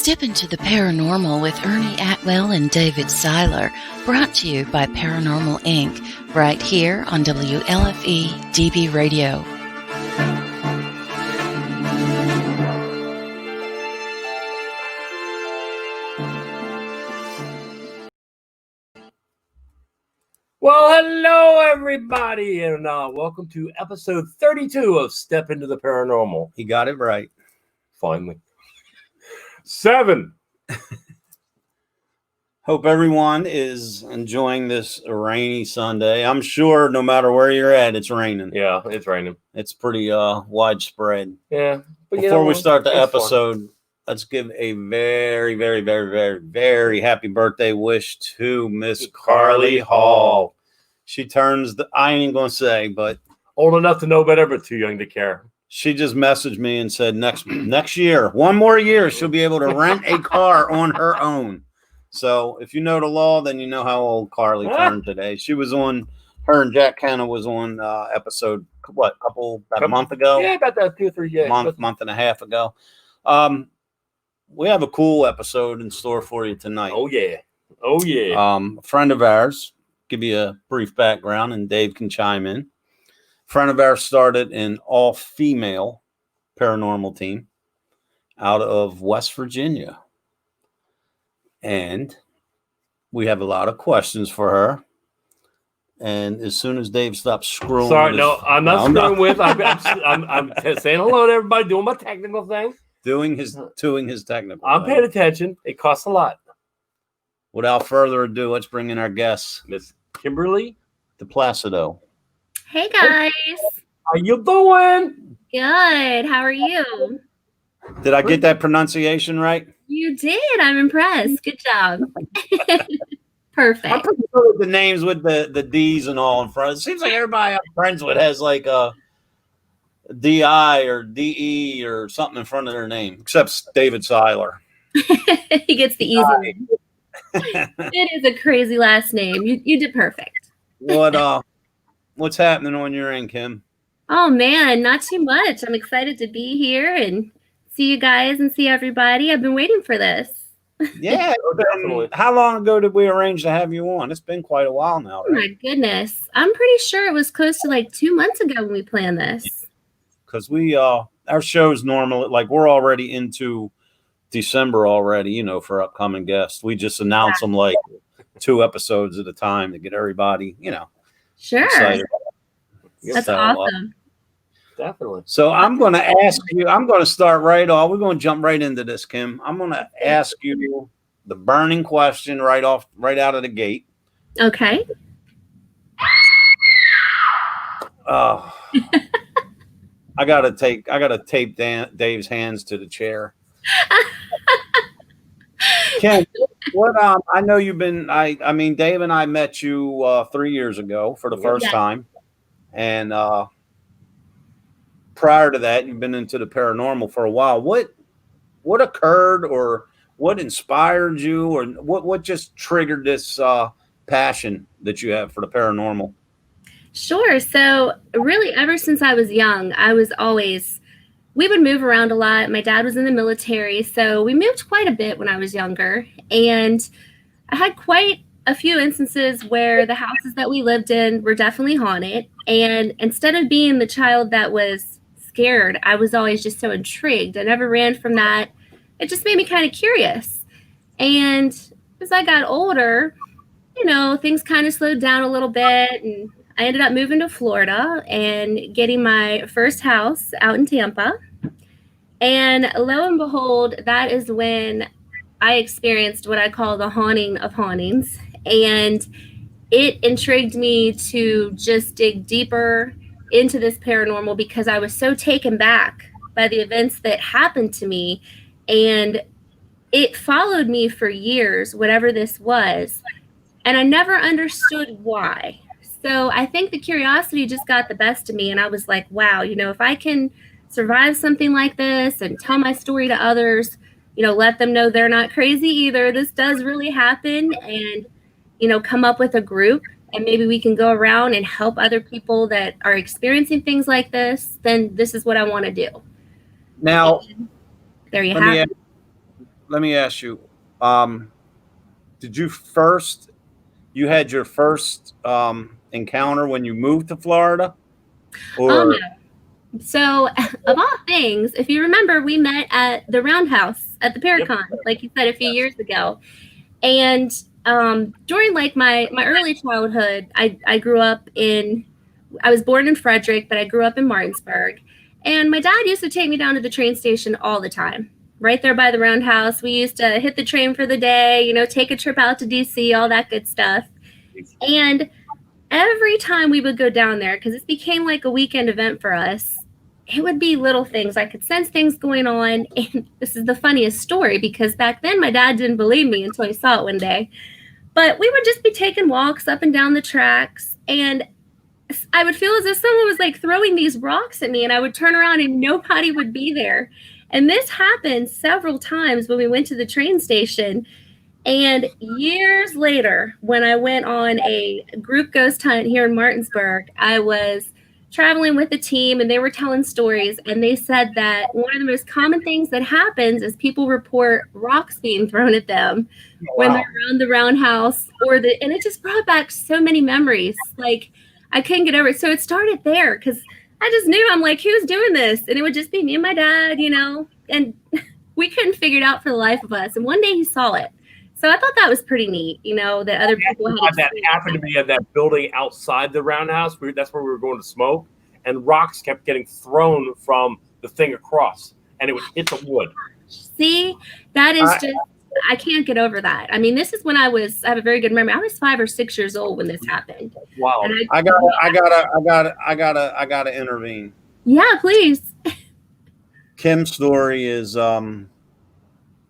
Step into the paranormal with Ernie Atwell and David Seiler, brought to you by Paranormal Inc., right here on WLFE DB Radio. Well, hello, everybody, and welcome to episode 32 of Step Into the Paranormal. He got it right. Finally. 7. Hope everyone is enjoying this rainy Sunday. I'm sure no matter where you're at, it's raining. Yeah, it's raining. It's pretty widespread. Yeah. But Before we start the episode, let's give a very, very, very, very, very happy birthday wish to Miss Carly Hall. She turns I ain't going to say, but old enough to know better, but too young to care. She just messaged me and said next year, one more year, she'll be able to rent a car on her own. So if you know the law, then you know how old Carly turned today. She was on, her and Jack Hanna was on episode, about a month ago? Yeah, about that 2 or 3 days. Month and a half ago. We have a cool episode in store for you tonight. Oh, yeah. A friend of ours, give you a brief background, and Dave can chime in. Friend of ours started an all-female paranormal team out of West Virginia. And we have a lot of questions for her. And as soon as Dave stops scrolling... Sorry, I'm not scrolling with. I'm saying hello to everybody, doing my technical thing. Doing his technical I'm paying attention. It costs a lot. Without further ado, let's bring in our guest, Miss Kimberly DiPlacido. Hey guys. How you doing? Good. How are you? Did I get that pronunciation right? You did. I'm impressed. Good job. Perfect. I'm pretty good with the names with the D's and all in front. It seems like everybody I'm friends with has like a D-I or D-E or something in front of their name, except David Seiler. He gets the easy one. It is a crazy last name. You did perfect. What's happening on your end, Kim? Oh man, not too much. I'm excited to be here and see you guys and see everybody. I've been waiting for this. Yeah. How long ago did we arrange to have you on? It's been quite a while now, right? Oh my goodness. I'm pretty sure it was close to like 2 months ago when we planned this. Because we our show's normal, like we're already into December already, for upcoming guests. We just announce them like 2 episodes at a time to get everybody, Sure. excited. That's awesome. Definitely. So I'm going to ask you, I'm going to start right off. We're going to jump right into this, Kim. I'm going to ask you the burning question right out of the gate. Okay. I got to tape Dave's hands to the chair. Kim, I know you've been, I mean, Dave and I met you 3 years ago for the first time. And prior to that, you've been into the paranormal for a while. What occurred, or what inspired you, or what just triggered this passion that you have for the paranormal? Sure. So really, ever since I was young, we would move around a lot. My dad was in the military, so we moved quite a bit when I was younger. And I had quite a few instances where the houses that we lived in were definitely haunted. And instead of being the child that was scared, I was always just so intrigued. I never ran from that. It just made me kind of curious. And as I got older, things kind of slowed down a little bit. And I ended up moving to Florida and getting my first house out in Tampa. And lo and behold, that is when I experienced what I call the haunting of hauntings. And it intrigued me to just dig deeper into this paranormal because I was so taken back by the events that happened to me. And it followed me for years, whatever this was. And I never understood why. So I think the curiosity just got the best of me. And I was like, wow, if I can survive something like this and tell my story to others, let them know they're not crazy either. This does really happen. And, come up with a group, and maybe we can go around and help other people that are experiencing things like this. Then this is what I want to do. Now, and there you have it. let me ask you, did you had your first encounter when you moved to Florida? Oh, Or no. So, of all things, if you remember, we met at the Roundhouse at the Paracon, like you said, a few years ago. And during like my early childhood, I grew up I was born in Frederick, but I grew up in Martinsburg. And my dad used to take me down to the train station all the time, right there by the Roundhouse. We used to hit the train for the day, take a trip out to DC, all that good stuff. And every time we would go down there, because it became like a weekend event for us, it would be little things. I could sense things going on. And this is the funniest story, because back then my dad didn't believe me until he saw it one day. But we would just be taking walks up and down the tracks, and I would feel as if someone was like throwing these rocks at me, and I would turn around and nobody would be there. And this happened several times when we went to the train station. And years later, when I went on a group ghost hunt here in Martinsburg, I was traveling with a team, and they were telling stories, and they said that one of the most common things that happens is people report rocks being thrown at them when they're around the Roundhouse, and it just brought back so many memories. Like, I couldn't get over it. So it started there, because I just knew, I'm like, who's doing this? And it would just be me and my dad, and we couldn't figure it out for the life of us. And one day he saw it. So I thought that was pretty neat, that other people had that happened to be at that building outside the Roundhouse. That's where we were going to smoke, and rocks kept getting thrown from the thing across, and it would hit the wood. See, that is I can't get over that. I mean, this is when I have a very good memory. I was 5 or 6 years old when this happened. Wow. And I gotta intervene. Yeah, please. Kim's story is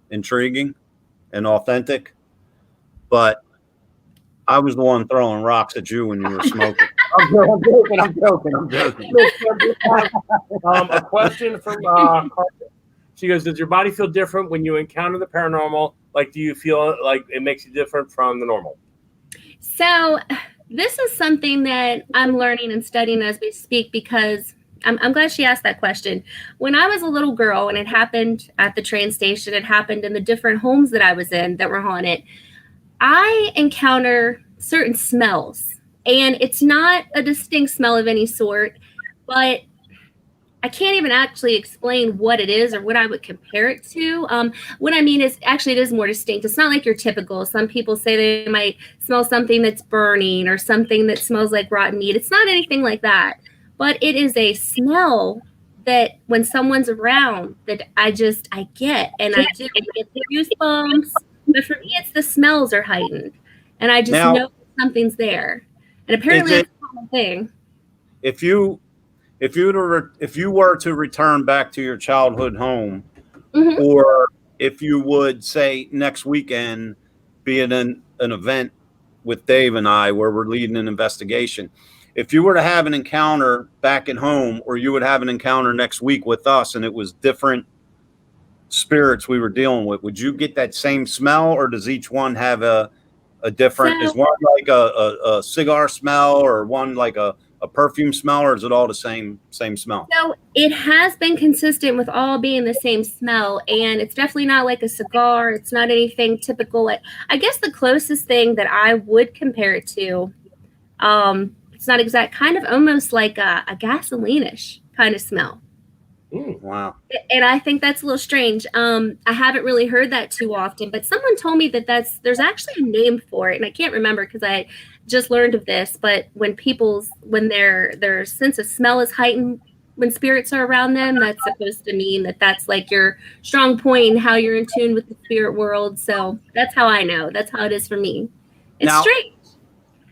intriguing and authentic, but I was the one throwing rocks at you when you were smoking. I'm joking. A question from Carter. She goes, does your body feel different when you encounter the paranormal? Like, do you feel like it makes you different from the normal? So this is something that I'm learning and studying as we speak, because I'm glad she asked that question. When I was a little girl, and it happened at the train station, it happened in the different homes that I was in that were haunted, I encounter certain smells. And it's not a distinct smell of any sort, but I can't even actually explain what it is or what I would compare it to. What I mean is, actually, it is more distinct. It's not like your typical. Some people say they might smell something that's burning or something that smells like rotten meat. It's not anything like that. But it is a smell that when someone's around that I get, and I do get the goosebumps. But for me, it's the smells are heightened, and I just know something's there. And apparently, it's a common thing. If you were to return back to your childhood home, Mm-hmm. or if you would say next weekend be in an event with Dave and I where we're leading an investigation, if you were to have an encounter back at home, or you would have an encounter next week with us, and it was different spirits we were dealing with, would you get that same smell, or does each one have a different? Is one like a cigar smell, or one like a perfume smell, or is it all the same smell? So it has been consistent with all being the same smell, and it's definitely not like a cigar. It's not anything typical. Like, I guess the closest thing that I would compare it to, it's not exact, kind of almost like a gasoline-ish kind of smell. Wow. And I think that's a little strange. I haven't really heard that too often, but someone told me that there's actually a name for it, and I can't remember because I just learned of this. But when their sense of smell is heightened when spirits are around them, that's supposed to mean that that's like your strong point in how you're in tune with the spirit world. So that's how I know. That's how it is for me. It's strange.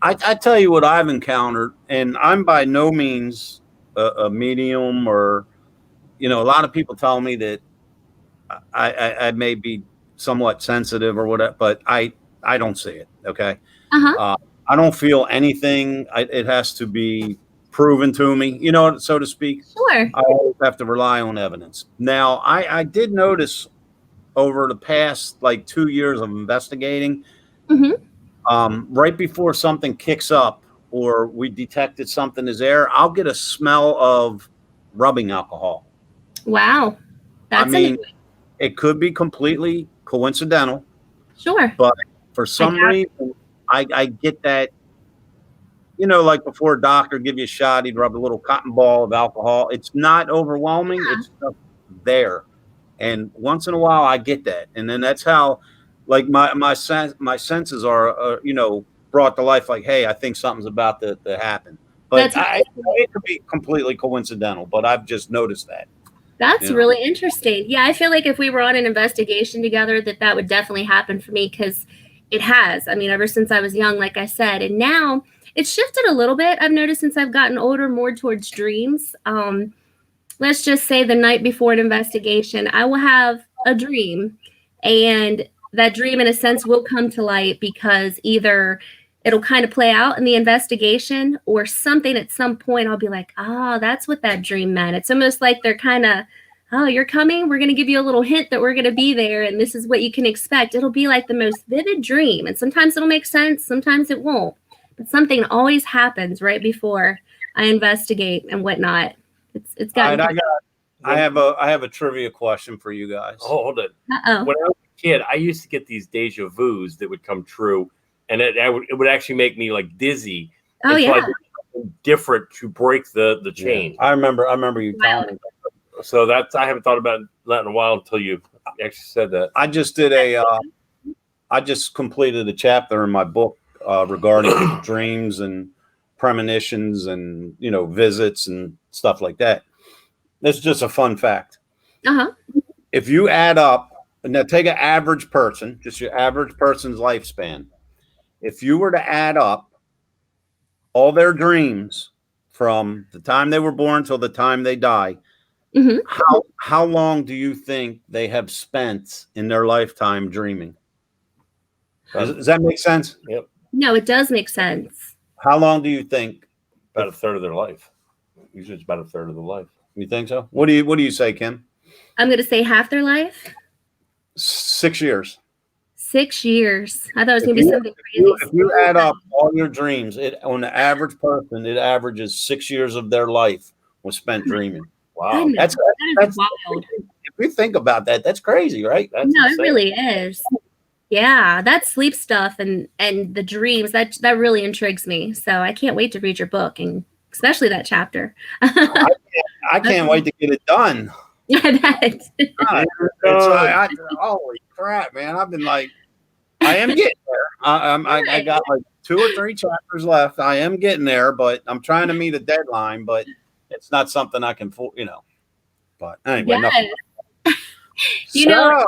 I tell you what I've encountered, and I'm by no means a medium, or a lot of people tell me that I may be somewhat sensitive or whatever, but I don't see it. Okay. I don't feel anything. It has to be proven to me, so to speak. Sure. I always have to rely on evidence. Now, I did notice over the past 2 years of investigating, right before something kicks up or we detected something is there, I'll get a smell of rubbing alcohol. Wow. That's it could be completely coincidental, Sure. but for some reason, I get that, you know, like before a doctor give you a shot, he'd rub a little cotton ball of alcohol. It's not overwhelming. Yeah. It's just there. And once in a while, I get that. And then that's how, like, my senses are, you know, brought to life. Like, hey, I think something's about to happen. But it could be completely coincidental. But I've just noticed that. That's really interesting. Yeah, I feel like if we were on an investigation together, that would definitely happen for me, because it has. I mean, ever since I was young, like I said, and now it's shifted a little bit. I've noticed since I've gotten older, more towards dreams. Let's just say the night before an investigation, I will have a dream, and that dream, in a sense, will come to light because either it'll kind of play out in the investigation, or something at some point I'll be like, oh, that's what that dream meant. It's almost like they're kind of, oh, you're coming. We're going to give you a little hint that we're going to be there, and this is what you can expect. It'll be like the most vivid dream, and sometimes it'll make sense, sometimes it won't. But something always happens right before I investigate and whatnot. It's got. Right, I have a trivia question for you guys. Oh, hold it. Uh-oh. When I was a kid, I used to get these deja vus that would come true, and it would actually make me like dizzy. Oh, yeah. I did something different to break the chain. I remember you telling me. So I haven't thought about that in a while until you actually said that. I just did I just completed a chapter in my book regarding dreams and premonitions and, you know, visits and stuff like that. That's just a fun fact. Uh-huh. If you add up, now take an average person, just your average person's lifespan. If you were to add up all their dreams from the time they were born till the time they die, Mm-hmm. how long do you think they have spent in their lifetime dreaming? Does that make sense? Yep. No, it does make sense. How long do you think? About a third of their life. Usually it's about a third of the life. You think so? What do you say, Kim? I'm going to say half their life. 6 years. 6 years. I thought it was going to be something crazy. If you add up all your dreams, on the average person, it averages 6 years of their life was spent dreaming. Wow. That's wild. If you think about that, that's crazy, right? That's No, insane. it really is. Yeah, that sleep stuff and the dreams, that really intrigues me. So I can't wait to read your book, and especially that chapter. I can't wait to get it done. I bet. Holy crap, man! I've been like, I am getting there. I got like 2 or 3 chapters left. I am getting there, but I'm trying to meet a deadline. But it's not something I can, you know. But anyway, Yes.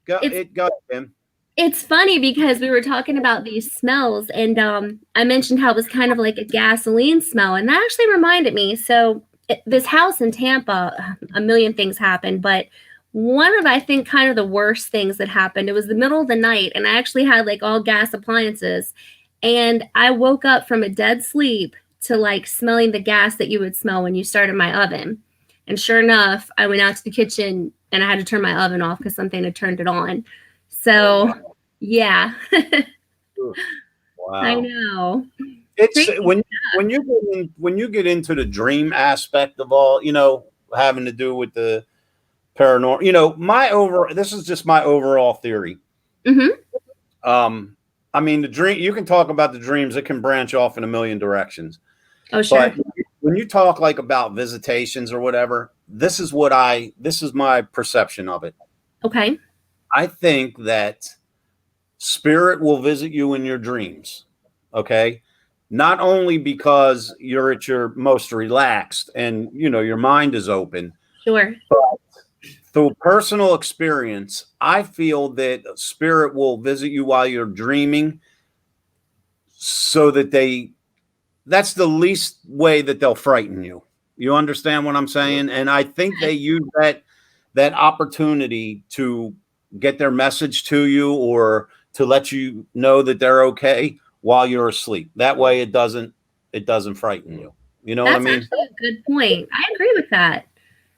Go, Tim. It's funny because we were talking about these smells, and I mentioned how it was kind of like a gasoline smell, and that actually reminded me. So this house in Tampa, a million things happened, but one of, I think, kind of the worst things that happened, it was the middle of the night, and I actually had like all gas appliances, and I woke up from a dead sleep to like smelling the gas that you would smell when you started my oven. And sure enough, I went out to the kitchen and I had to turn my oven off because something had turned it on. So, yeah. Wow. I know. It's when you get into the dream aspect of all, you know, having to do with the paranormal, you know, this is just my overall theory. Mm-hmm. I mean, the dream, you can talk about the dreams, it can branch off in a million directions. Oh, sure. But when you talk like about visitations or whatever, this is my perception of it. Okay. I think that spirit will visit you in your dreams. Okay. Not only because you're at your most relaxed and, you know, your mind is open. Sure. But through personal experience, I feel that spirit will visit you while you're dreaming so that that's the least way that they'll frighten you. You understand what I'm saying? And I think they use that opportunity to get their message to you or to let you know that they're okay while you're asleep. That way it doesn't frighten you. You know what I mean? That's actually a good point. I agree with that.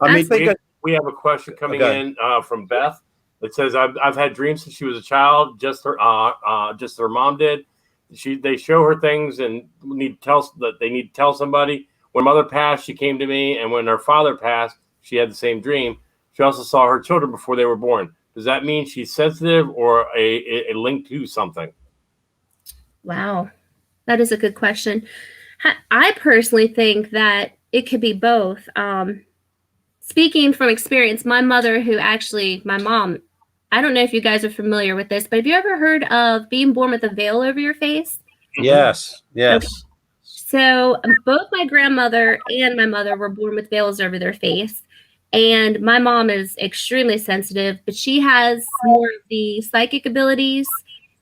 I mean, we have a question coming in from Beth. It says, I've had dreams since she was a child, just her mom did. They show her things and they need to tell somebody. When mother passed, she came to me, and when her father passed, she had the same dream. She also saw her children before they were born. does that mean she's sensitive or a link to something? Wow, that is a good question. I personally think that it could be both. Speaking from experience, my mom, I don't know if you guys are familiar with this, but have you ever heard of being born with a veil over your face? Yes. Okay. So both my grandmother and my mother were born with veils over their face. And my mom is extremely sensitive, but she has more of the psychic abilities,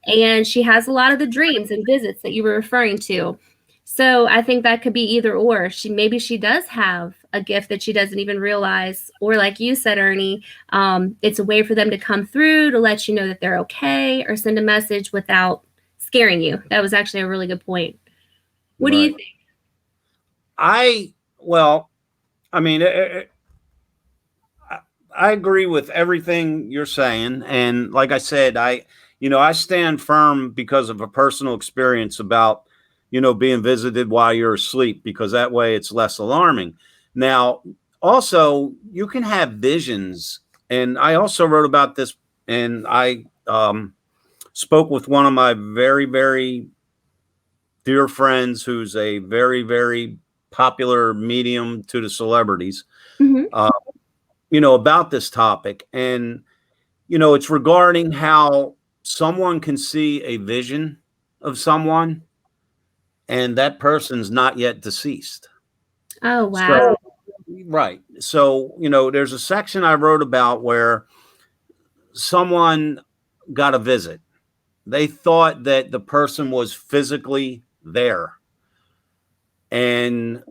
and she has a lot of the dreams and visits that you were referring to. So I think that could be either or. Maybe she does have a gift that she doesn't even realize, or like you said, Ernie, it's a way for them to come through to let you know that they're okay, or send a message without scaring you. That was actually a really good point. What do you think? I agree with everything you're saying, and like I said, I stand firm because of a personal experience about being visited while you're asleep, because that way it's less alarming. Now, also, you can have visions, and I also wrote about this, and I spoke with one of my very, very dear friends who's a very, very popular medium to the celebrities, about this topic. And, it's regarding how someone can see a vision of someone and that person's not yet deceased. Oh, wow. Right. So, there's a section I wrote about where someone got a visit. They thought that the person was physically there, and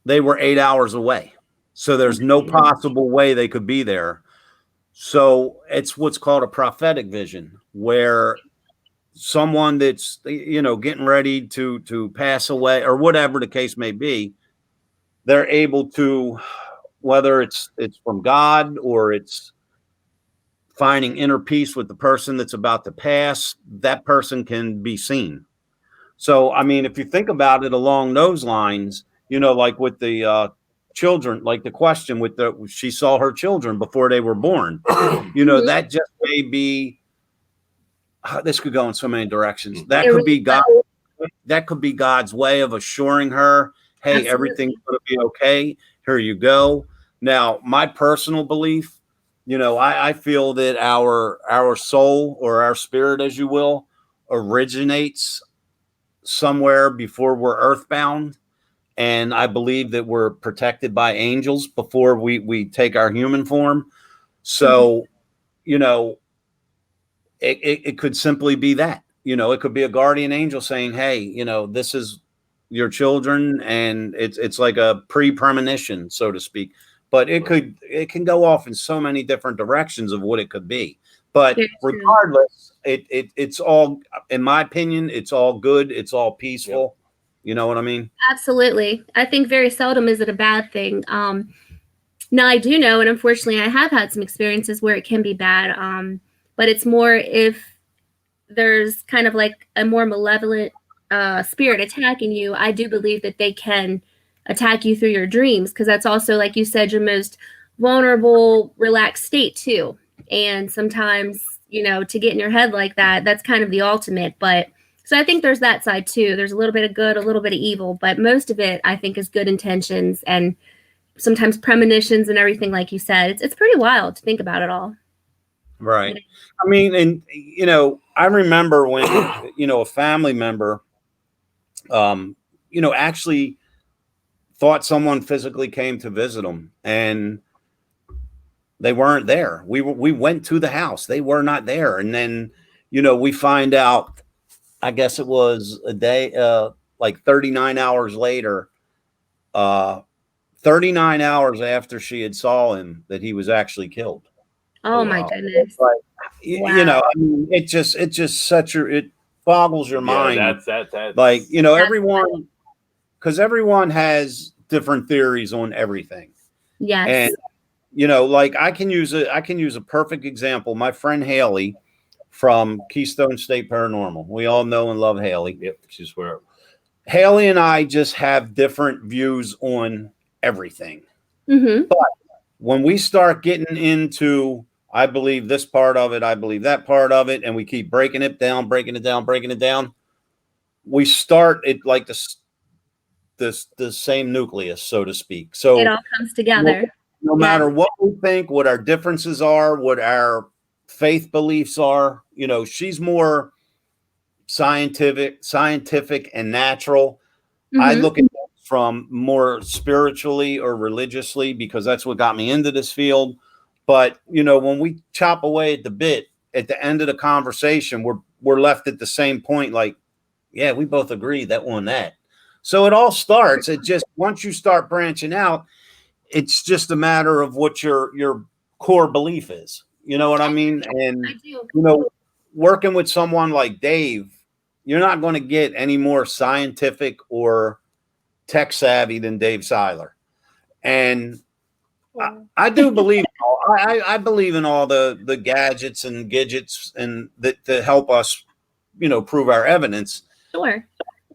they were 8 hours away. So there's no possible way they could be there. So it's what's called a prophetic vision, where someone that's, getting ready to pass away, or whatever the case may be, they're able to, whether it's from God or it's finding inner peace with the person that's about to pass, that person can be seen. So, I mean, if you think about it along those lines, like with the children, like the question with she saw her children before they were born, that just may be, this could go in so many directions. That could be God. That could be God's way of assuring her, hey, absolutely, everything's going to be okay. Here you go. Now, my personal belief, I feel that our soul, or our spirit, as you will, originates somewhere before we're earthbound. And I believe that we're protected by angels before we take our human form. So, it could simply be that, it could be a guardian angel saying, hey, this is your children, and it's like a pre-premonition, so to speak. But it can go off in so many different directions of what it could be. But regardless, it's all, in my opinion, it's all good. It's all peaceful. Yep. You know what I mean? Absolutely. I think very seldom is it a bad thing. Now I do know, and unfortunately I have had some experiences where it can be bad. But it's more if there's kind of like a more malevolent spirit attacking you. I do believe that they can attack you through your dreams, because that's also, like you said, your most vulnerable, relaxed state too. And sometimes, to get in your head like that, that's kind of the ultimate. But so I think there's that side too. There's a little bit of good, a little bit of evil, but most of it, I think, is good intentions and sometimes premonitions and everything, like you said. It's pretty wild to think about it all. Right. I mean, and, I remember when, a family member, actually thought someone physically came to visit them, and they weren't there. We went to the house. They were not there. And then, we find out, I guess it was a day, like 39 hours later, 39 hours after she had saw him, that he was actually killed. Oh my goodness. Like, wow. I mean, it just it boggles your mind. That's like, everyone, because everyone has different theories on everything. Yes. And, like I can use a perfect example. My friend Haley from Keystone State Paranormal. We all know and love Haley. Yep, she's where. Haley and I just have different views on everything. Mm-hmm. But when we start getting into I believe this part of it, I believe that part of it, and we keep breaking it down, we start it like the same nucleus, so to speak. So it all comes together. No matter what we think, what our differences are, what our faith beliefs are, she's more scientific and natural. I look at it from more spiritually or religiously, because that's what got me into this field. But when we chop away at the bit at the end of the conversation, we're left at the same point, like, yeah, we both agree that one that. So it all starts. It just, once you start branching out, it's just a matter of what your core belief is. You know what I mean? And working with someone like Dave, you're not going to get any more scientific or tech savvy than Dave Seiler. And I do believe, I believe in all the gadgets and gadgets and that to help us, prove our evidence. Sure.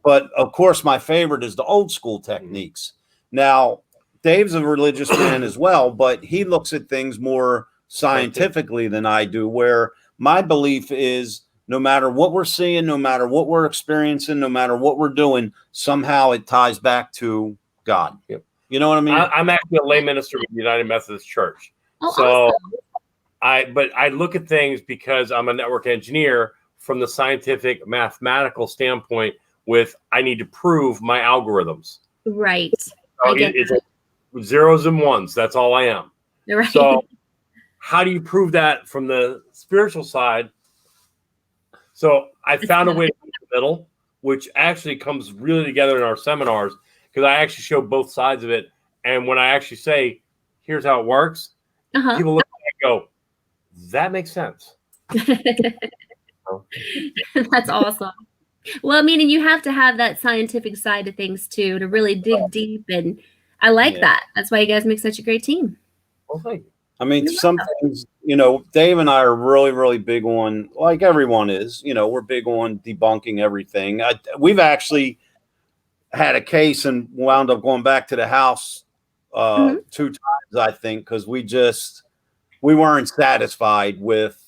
But of course, my favorite is the old school techniques. Now, Dave's a religious man as well, but he looks at things more scientifically than I do, where my belief is no matter what we're seeing, no matter what we're experiencing, no matter what we're doing, somehow it ties back to God. Yep. You know what I mean? I'm actually a lay minister with the United Methodist Church. Oh, so awesome. I look at things because I'm a network engineer from the scientific mathematical standpoint I need to prove my algorithms. Right. So it's zeros and ones. That's all I am. Right. So how do you prove that from the spiritual side? So I found a way to put the middle, which actually comes really together in our seminars, because I actually show both sides of it. And when I actually say, here's how it works, people look at it and go, that makes sense. That's awesome. Well, I mean, and you have to have that scientific side of things too, to really dig deep. And I like that. That's why you guys make such a great team. Well, thank you. I mean, some things, Dave and I are really, really big on, like everyone is, we're big on debunking everything. We've actually had a case and wound up going back to the house 2 times, I think, because we weren't satisfied with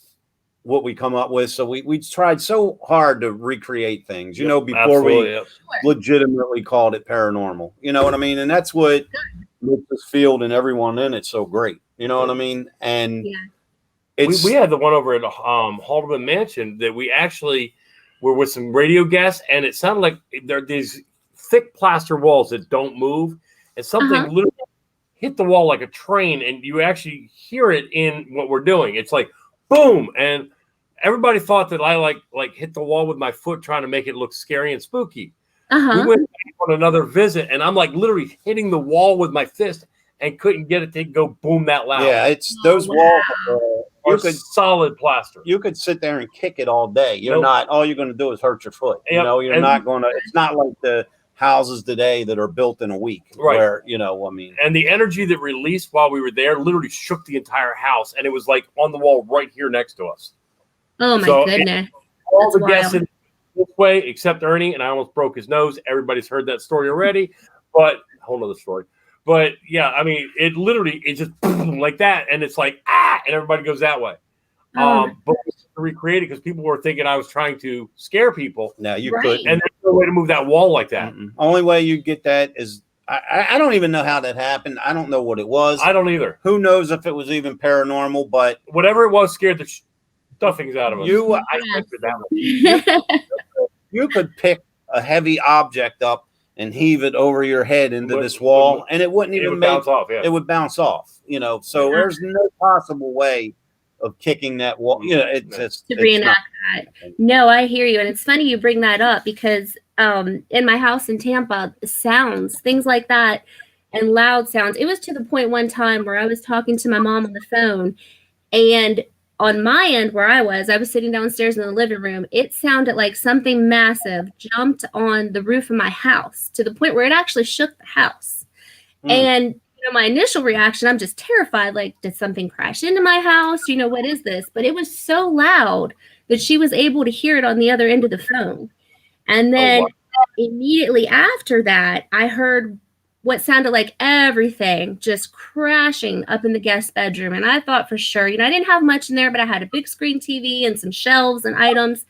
what we come up with. So we tried so hard to recreate things, before we legitimately called it paranormal. You know what I mean? And that's what makes this field and everyone in it so great. You know what I mean? And we had the one over at Haldeman Mansion that we actually were with some radio guests, and it sounded like there are these thick plaster walls that don't move, and something literally hit the wall like a train, and you actually hear it in what we're doing. It's like boom, and everybody thought that I like hit the wall with my foot trying to make it look scary and spooky. We went on another visit, and I'm like literally hitting the wall with my fist and couldn't get it to go boom that loud. Yeah, it's those walls are solid plaster. You could sit there and kick it all day. You're not, all you're going to do is hurt your foot. You're not going to, it's not like the houses today that are built in a week. Right. Where, I mean. And the energy that released while we were there literally shook the entire house. And it was like on the wall right here next to us. Oh, my goodness. All the guests in this way, except Ernie, and I almost broke his nose. Everybody's heard that story already, but a whole nother story. But yeah, I mean, it just like that, and it's like and everybody goes that way. But we recreate it because people were thinking I was trying to scare people. No, you couldn't. And there's no way to move that wall like that. Only way you get that is I don't even know how that happened. I don't know what it was. I don't either. Who knows if it was even paranormal? But whatever it was, scared the stuffings out of us. You could pick a heavy object up and heave it over your head into this wall, and it wouldn't even bounce off. Yeah. It would bounce off. So there's no possible way of kicking that wall. It's to reenact that. No, I hear you, and it's funny you bring that up because in my house in Tampa, sounds, things like that, and loud sounds. It was to the point one time where I was talking to my mom on the phone, and on my end where I was sitting downstairs in the living room. It sounded like something massive jumped on the roof of my house to the point where it actually shook the house. And my initial reaction, I'm just terrified. Like, did something crash into my house? What is this? But it was so loud that she was able to hear it on the other end of the phone. And then immediately after that, I heard what sounded like everything just crashing up in the guest bedroom. And I thought for sure, I didn't have much in there, but I had a big screen TV and some shelves and items.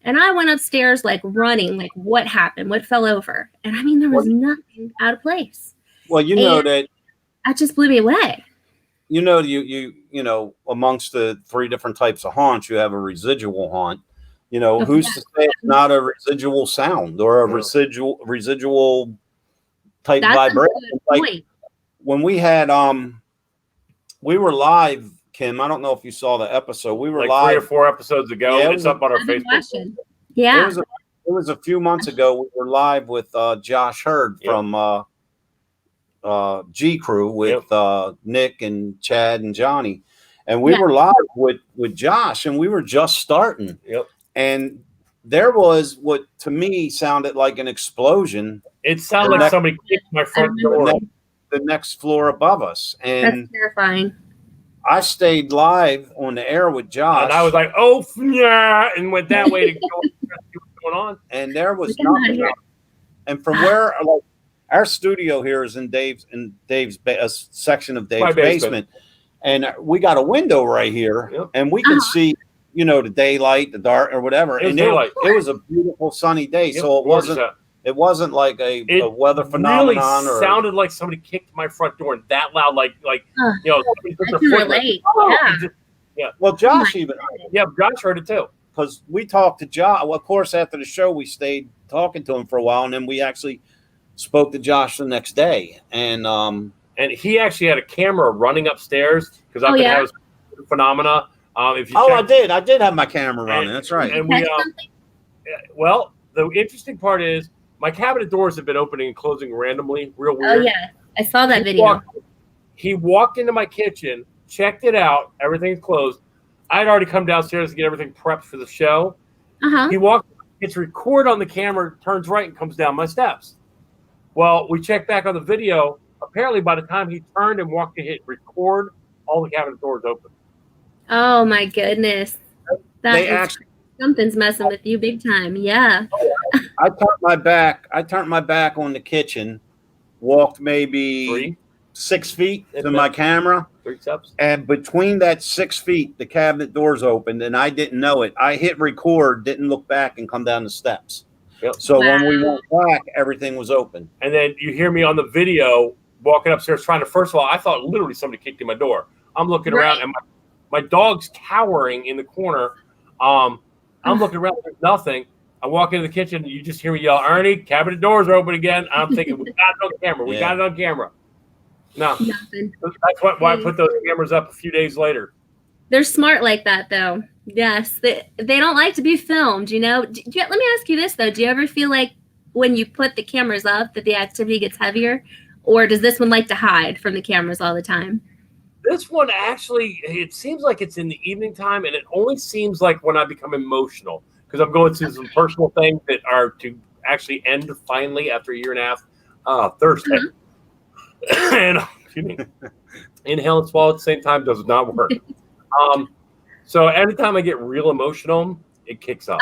And I went upstairs like running, like what happened? What fell over? And I mean, there was nothing out of place. Well, you know that just blew me away. You know, amongst the 3 different types of haunts, you have a residual haunt. Who's to say it's not a residual sound or a residual type vibration? Like when we had we were live, Kim. I don't know if you saw the episode. We were live 3 or 4 episodes ago. Yeah, it's up on our Facebook. Yeah, it was a few months ago. We were live with Josh Hurd from G Crew with Nick and Chad and Johnny, and we were live with Josh, and we were just starting. Yep. And there was what to me sounded like an explosion. It sounded like somebody kicked my front door. The next floor above us, and that's terrifying. I stayed live on the air with Josh, and I was like, "Oh yeah," and went that way to go see what's going on. And there was nothing. And from where, like, our studio here is in Dave's a section of Dave's basement, and we got a window right here, and we could see, the daylight, the dark, or whatever. And it was a beautiful sunny day, so it wasn't like a weather phenomenon. Really sounded like somebody kicked my front door that loud, like somebody put their foot. Relate. Yeah. Well, Josh Josh heard it too, because we talked to Josh. Well, of course, after the show, we stayed talking to him for a while, and then we actually spoke to Josh the next day, and he actually had a camera running upstairs because I've been having phenomena. I did have my camera running. That's right. And we well, the interesting part is my cabinet doors have been opening and closing randomly, real weird. Oh yeah, I saw that video. He walked into my kitchen, checked it out, everything's closed. I had already come downstairs to get everything prepped for the show. He walked, hits record on the camera, turns right, and comes down my steps. Well, we checked back on the video. Apparently, by the time he turned and walked to hit record, all the cabinet doors open. Oh my goodness! Something's messing with you big time. Yeah. I turned my back on the kitchen, walked maybe 6 feet to my camera. 3 steps. And between that 6 feet, the cabinet doors opened, and I didn't know it. I hit record, didn't look back, and come down the steps. Yep. So when we went back, everything was open. And then you hear me on the video walking upstairs trying to, first of all, I thought literally somebody kicked in my door. I'm looking around, and my dog's cowering in the corner. I'm looking around, there's nothing. I walk into the kitchen, and you just hear me yell, "Ernie, cabinet doors are open again." I'm thinking, we got it on camera. We got it on camera. No. Nothing. That's why I put those cameras up a few days later. They're smart like that, though. Yes. They don't like to be filmed, Let me ask you this, though. Do you ever feel like when you put the cameras up that the activity gets heavier? Or does this one like to hide from the cameras all the time? This one actually, it seems like it's in the evening time, and it only seems like when I become emotional, because I'm going through some personal things that are to actually end finally after a year and a half Thursday. And excuse me, inhale and swallow at the same time does not work. So every time I get real emotional, it kicks up.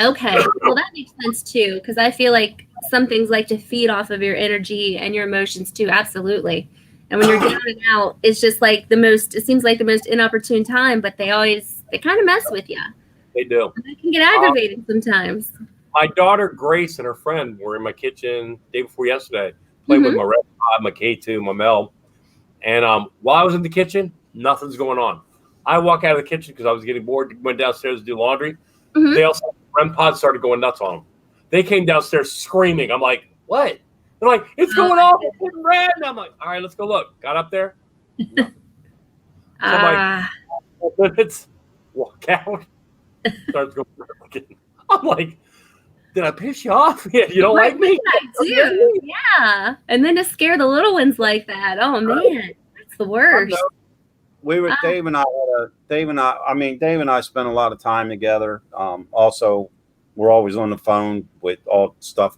Okay, well that makes sense too, because I feel like some things like to feed off of your energy and your emotions too. Absolutely. And when you're down and out, it's just like it seems like the most inopportune time, but they kind of mess with you. They do. And they can get aggravated sometimes. My daughter Grace and her friend were in my kitchen day before yesterday, playing with my Red Pod, my K2, my Mel. And while I was in the kitchen, nothing's going on. I walk out of the kitchen because I was getting bored, went downstairs to do laundry. They also, REM pods started going nuts on them. They came downstairs screaming. I'm like, what? They're like, it's going off. It's getting red. And I'm like, all right, let's go look. Got up there. No. So I'm like, minutes, walk out. Starts going. I'm like, did I piss you off? Yeah, you don't like me? I do. Yeah. And then to scare the little ones like that. Oh man, that's the worst. We were Dave and I spent a lot of time together. Also, we're always on the phone with all stuff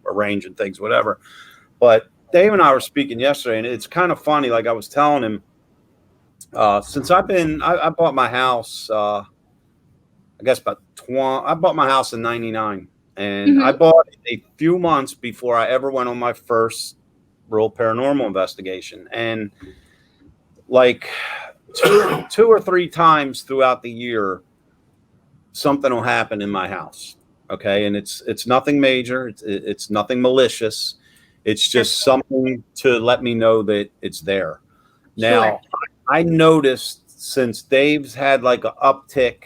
arranging things, whatever. But Dave and I were speaking yesterday, and it's kind of funny. Like I was telling him, since I bought my house, I bought my house in '99, and I bought it a few months before I ever went on my first real paranormal investigation. And like two or three times throughout the year, something will happen in my house. Okay. And it's nothing major. It's nothing malicious. It's just something to let me know that it's there. Now, I noticed since Dave's had like an uptick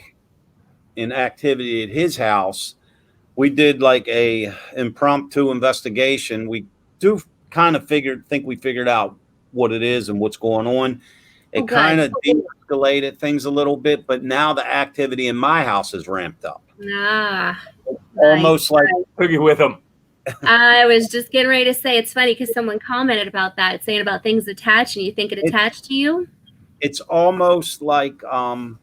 in activity at his house, we did like a impromptu investigation. We do kind of think we figured out what it is and what's going on. It kind of de-escalated things a little bit, but now the activity in my house is ramped up. Almost like took you with them. I was just getting ready to say, it's funny because someone commented about that, saying about things attached, and you think it attached to you. It's almost like, man,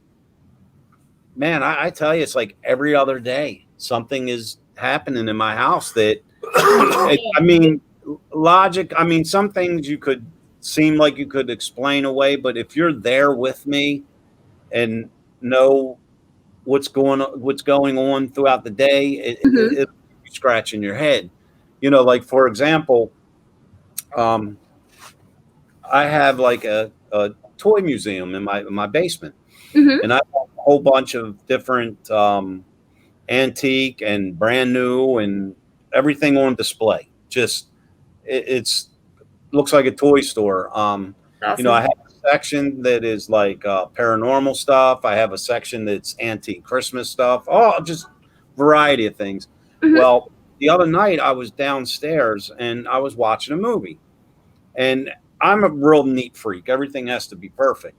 I tell you, it's like every other day something is happening in my house that, I mean, logic. I mean, some things you could seem like you could explain away, but if you're there with me and know what's going on throughout the day, it scratching your head, like for example, I have like a toy museum in my basement, and I have a whole bunch of different antique and brand new and everything on display. Just it's looks like a toy store. Awesome. I have a section that is like paranormal stuff. I have a section that's antique Christmas stuff. Just variety of things. Well, the other night I was downstairs and I was watching a movie, and I'm a real neat freak. Everything has to be perfect.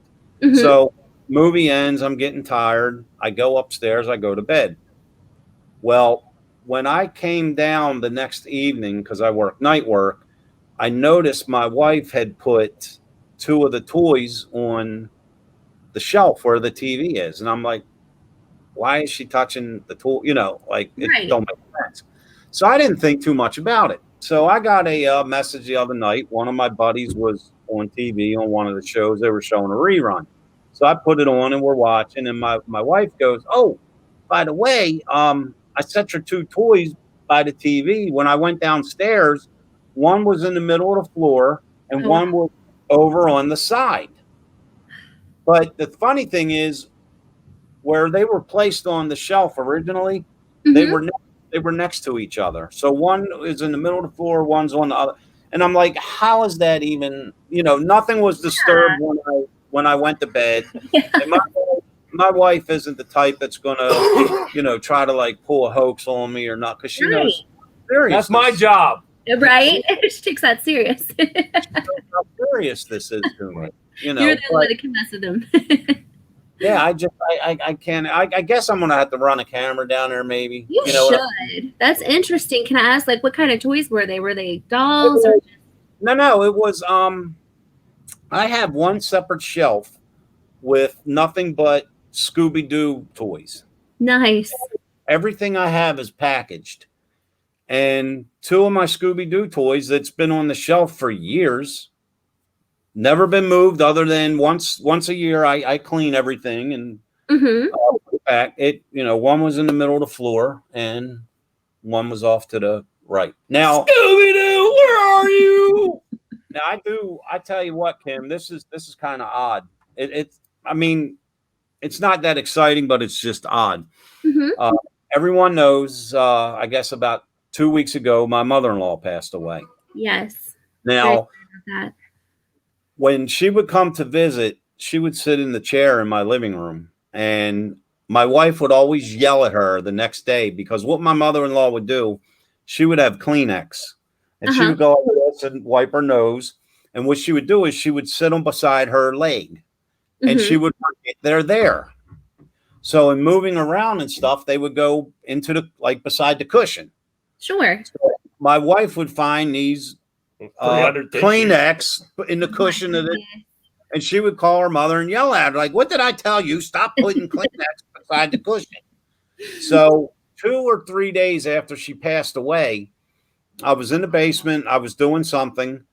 So movie ends, I'm getting tired. I go upstairs, I go to bed. Well, when I came down the next evening, because I work night work, I noticed my wife had put two of the toys on the shelf where the TV is. And I'm like, why is she touching the toy? It don't make sense. So I didn't think too much about it. So I got a message the other night. One of my buddies was on TV on one of the shows. They were showing a rerun. So I put it on and we're watching. And my wife goes, oh, by the way, I set your two toys by the TV. When I went downstairs, one was in the middle of the floor and one was over on the side. But the funny thing is, where they were placed on the shelf originally, they were next to each other. So one is in the middle of the floor, one's on the other. And I'm like, how is that even, nothing was disturbed when I went to bed. And my wife isn't the type that's going to, try to like pull a hoax on me or not. Cause she knows that's my job. Right. She takes that serious. How serious this is to me. You're the one that can mess with them. Yeah, I can't. I guess I'm gonna have to run a camera down there, maybe. You should. That's interesting. Can I ask, like, what kind of toys were they? Were they dolls or? No. It was. I have one separate shelf with nothing but Scooby-Doo toys. Nice. Everything I have is packaged, and two of my Scooby-Doo toys that's been on the shelf for years. Never been moved other than once a year. I clean everything and put it back. One was in the middle of the floor and one was off to the right. Now, Scooby-Doo, where are you? Now I tell you what, Kim, this is kind of odd. I mean, it's not that exciting, but it's just odd. Everyone knows, I guess about 2 weeks ago, my mother-in-law passed away. Yes. Now, when she would come to visit, she would sit in the chair in my living room, and my wife would always yell at her the next day because what my mother-in-law would do, she would have Kleenex, and she would go like this and wipe her nose. And what she would do is she would sit on beside her leg, and she would forget they're there. So in moving around and stuff, they would go into beside the cushion. Sure. So my wife would find these Kleenex in the cushion of it, and she would call her mother and yell at her like, what did I tell you? Stop putting Kleenex beside the cushion. So 2 or 3 days after she passed away, I was in the basement, I was doing something,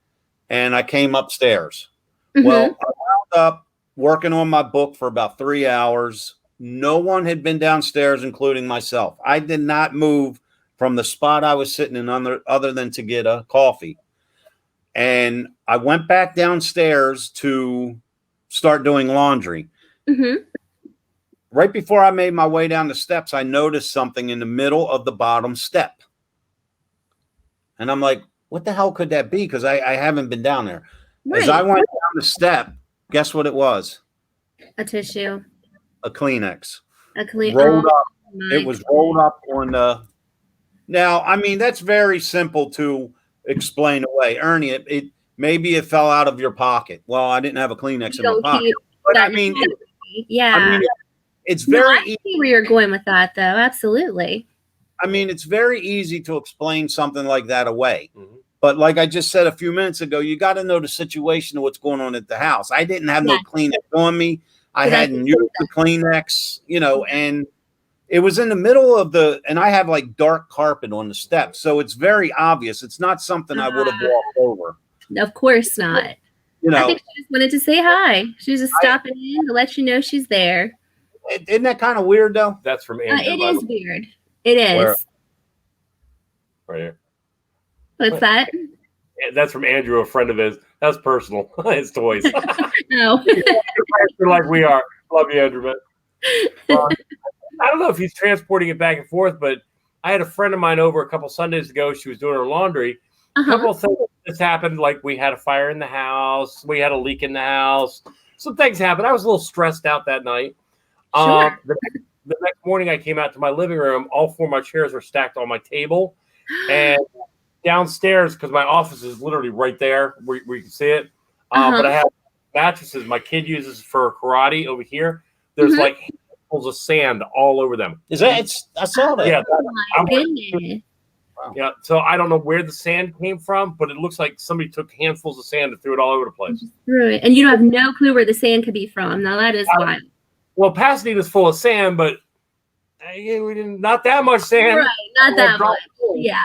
and I came upstairs. Well, I wound up working on my book for about 3 hours. No one had been downstairs, including myself. I did not move from the spot I was sitting in other than to get a coffee. and I went back downstairs to start doing laundry. Mm-hmm. Right before I made my way down the steps, I noticed something in the middle of the bottom step. And I'm like, what the hell could that be? Because I haven't been down there. Right. As I went down the step, guess what it was? A tissue. A Kleenex. Rolled up. It was rolled up on the. Now, I mean, that's very simple to explain away. Ernie, it maybe it fell out of your pocket. Well, I didn't have a Kleenex in my pocket. But I mean, it's very I see where you're going with that, though. Absolutely. I mean, it's very easy to explain something like that away. Mm-hmm. But like I just said a few minutes ago, you got to know the situation of what's going on at the house. I didn't have no Kleenex on me. I hadn't used the Kleenex, and it was in the middle of and I have like dark carpet on the steps. So it's very obvious. It's not something I would have walked over. Of course not. I think she just wanted to say hi. She's just stopping in to let you know she's there. Isn't that kind of weird, though? That's from Andrew. It is weird. It is. Where? Right here. What's that? That's from Andrew, a friend of his. That's personal. His toys. No. Like we are. Love you, Andrew. Man. I don't know if he's transporting it back and forth, but I had a friend of mine over a couple Sundays ago. She was doing her laundry. A couple of things just happened. Like we had a fire in the house. We had a leak in the house. Some things happened. I was a little stressed out that night. Sure. The next morning I came out to my living room. All four of my chairs were stacked on my table. And downstairs, because my office is literally right there where you can see it. But I have mattresses my kid uses for karate over here. There's like handfuls of sand all over them. Is that? I saw that. Yeah. Oh my goodness. Wow. Yeah. So I don't know where the sand came from, but it looks like somebody took handfuls of sand and threw it all over the place. And you have no clue where the sand could be from. Now that is wild. Well, Pasadena's full of sand, but not that much sand. Right, not that much. Yeah,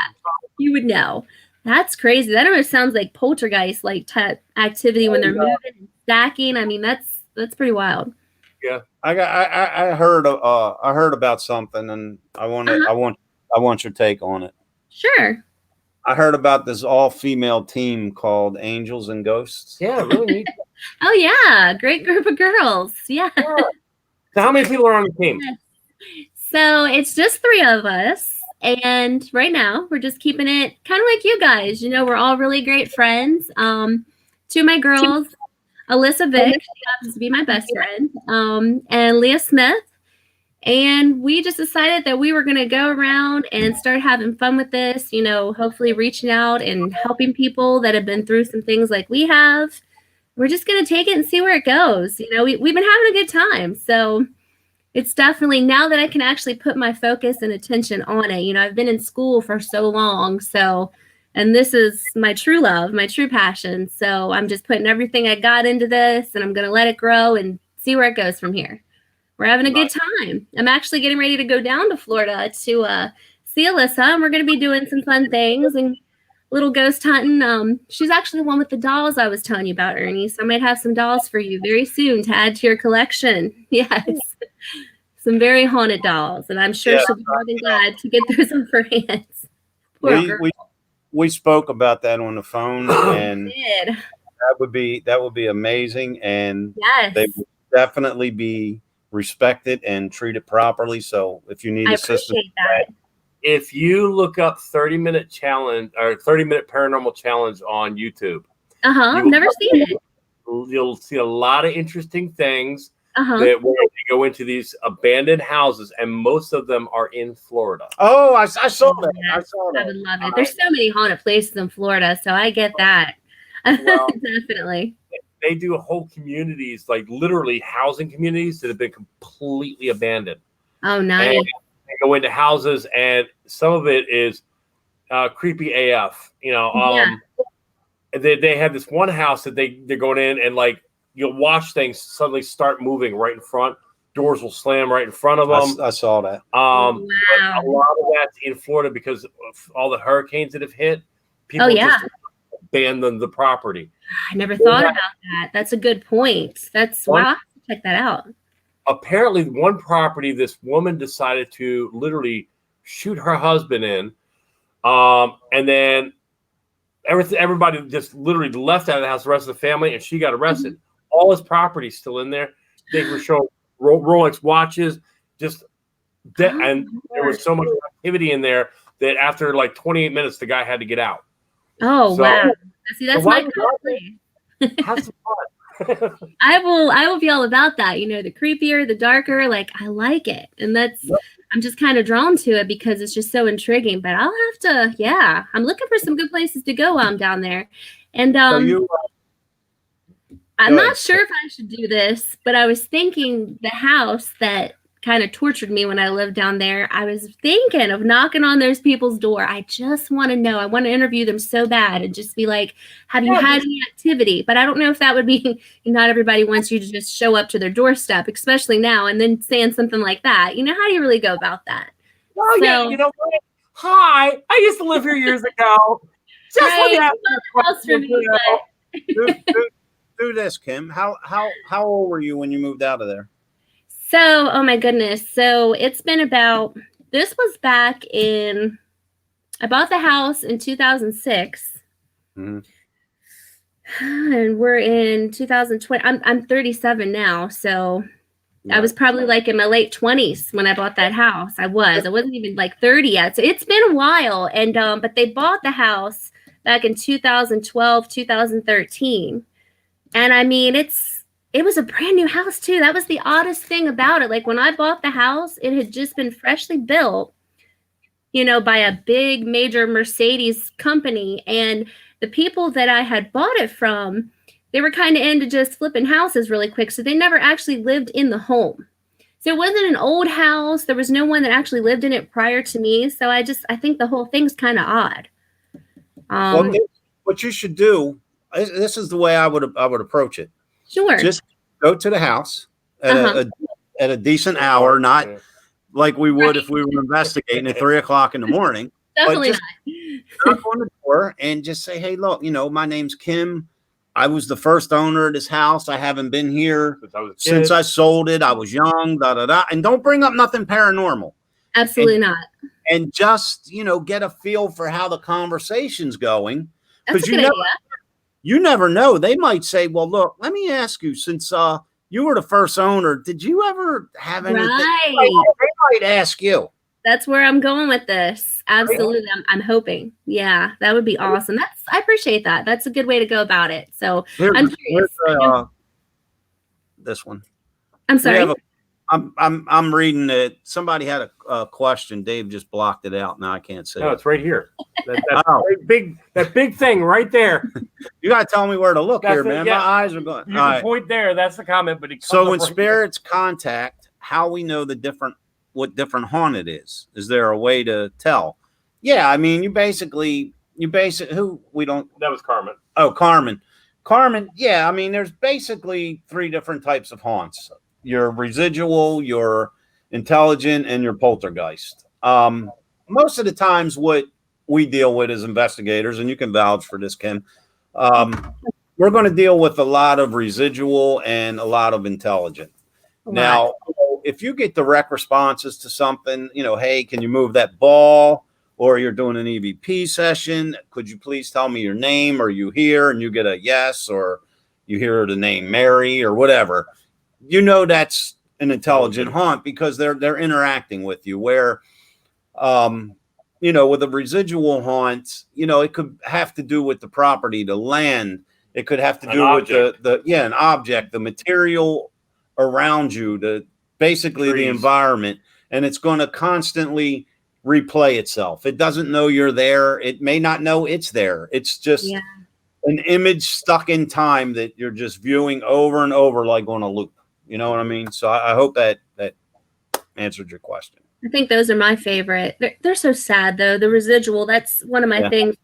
you would know. That's crazy. That almost sounds like poltergeist like type activity when they're moving and stacking. I mean, that's pretty wild. Yeah, I heard about something, and I want your take on it. Sure. I heard about this all-female team called Angels and Ghosts. Yeah, really neat. Oh yeah, great group of girls. Yeah. So how many people are on the team? So it's just 3 of us. And right now we're just keeping it kind of like you guys. We're all really great friends. 2 of my girls, Alyssa Vick, she happens to be my best friend, and Leah Smith. And we just decided that we were going to go around and start having fun with this, hopefully reaching out and helping people that have been through some things like we have. We're just going to take it and see where it goes. We've been having a good time. So it's definitely, now that I can actually put my focus and attention on it, I've been in school for so long. So, and this is my true love, my true passion. So I'm just putting everything I got into this, and I'm going to let it grow and see where it goes from here. We're having a good time. I'm actually getting ready to go down to Florida to see Alyssa, and we're going to be doing some fun things and little ghost hunting. She's actually the one with the dolls I was telling you about, Ernie. So I might have some dolls for you very soon to add to your collection. Yes. Some very haunted dolls. And I'm sure she'll be more than glad to get those off her hands. We spoke about that on the phone, and did. that would be amazing. And yes, they would definitely be respected and treated properly. So if you need assistance, if you look up 30-minute challenge or 30-minute paranormal challenge on YouTube, I've never seen it. You'll see a lot of interesting things that where they go into these abandoned houses, and most of them are in Florida. Oh, I saw that. I saw that. I would love it. There's so many haunted places in Florida, so I get that. Well, definitely. They do whole communities, like literally housing communities that have been completely abandoned. Oh, nice. And they go into houses, and some of it is creepy AF. They have this one house that they're going in, and like you'll watch things suddenly start moving right in front. Doors will slam right in front of them. I saw that. Wow. A lot of that's in Florida because of all the hurricanes that have hit. People just abandon the property. I never thought about that. That's a good point. Wow. I'll have to check that out. Apparently, one property, this woman decided to literally shoot her husband in, and then everybody just literally left out of the house, the rest of the family, and she got arrested. Mm-hmm. All his property's still in there. They were showing Rolex watches, and there was so much activity in there that after like 28 minutes, the guy had to get out. Oh, wow. See, that's my place. Have some fun. I will be all about that. The creepier, the darker, like I like it. And I'm just kind of drawn to it because it's just so intriguing. But I'll have to, I'm looking for some good places to go while I'm down there. And I'm not sure if I should do this, but I was thinking the house that kind of tortured me when I lived down there, I was thinking of knocking on those people's door. I just want to know. I want to interview them so bad and just be like, have you had any activity? But I don't know if that would be, not everybody wants you to just show up to their doorstep, especially now, and then saying something like that. How do you really go about that? Oh, yeah. You know what? Hi, I used to live here years ago. Just do this, Kim. How old were you when you moved out of there? So, oh my goodness. So it's been this was back I bought the house in 2006. Mm-hmm. And we're in 2020. I'm 37 now. So I was probably like in my late 20s when I bought that house. I wasn't even like 30 yet. So it's been a while. And, but they bought the house back in 2012, 2013. And I mean, it was a brand new house too. That was the oddest thing about it. Like when I bought the house, it had just been freshly built, by a big major Mercedes company. And the people that I had bought it from, they were kind of into just flipping houses really quick. So they never actually lived in the home. So it wasn't an old house. There was no one that actually lived in it prior to me. So I think the whole thing's kind of odd. Well, what you should do, this is the way I would approach it. Sure. Just go to the house at a decent hour, not like we would if we were investigating at 3:00 in the morning. Definitely not. Knock on the door and just say, "Hey, look, my name's Kim. I was the first owner of this house. I haven't been here since I sold it. I was young, And don't bring up nothing paranormal. Absolutely not. And just, get a feel for how the conversation's going. That's a good idea. You never know. They might say, well, look, let me ask you, since you were the first owner, did you ever have anything? Right. They might ask you. That's where I'm going with this. Absolutely. I'm hoping. Yeah, that would be awesome. I appreciate that. That's a good way to go about it. So I'm curious. This one. I'm sorry. I'm reading it. Somebody had a question. Dave just blocked it out. Now I can't see. No, it's right here. That big thing right there. You gotta tell me where to look here, man. Yeah. My eyes are going. You can point there. That's the comment. But so when spirits contact, how we know what different haunt it is? Is there a way to tell? Yeah, I mean, you basically who we don't. That was Carmen. Oh, Carmen. Yeah, I mean, there's basically 3 different types of haunts. Your residual, your intelligent, and your poltergeist. Most of the times what we deal with as investigators, and you can vouch for this, Kim, we're going to deal with a lot of residual and a lot of intelligent. Right. Now, if you get direct responses to something, hey, can you move that ball? Or you're doing an EVP session, could you please tell me your name? Are you here? And you get a yes, or you hear the name Mary or whatever. That's an intelligent haunt because they're interacting with you. Where, with a residual haunt, it could have to do with the property, the land. It could have to do with an object, the material around you, basically the environment, and it's going to constantly replay itself. It doesn't know you're there. It may not know it's there. It's just an image stuck in time that you're just viewing over and over, like on a loop. You know what I mean? So I hope that answered your question. I think those are my favorite. They're so sad though. The residual, that's one of my things.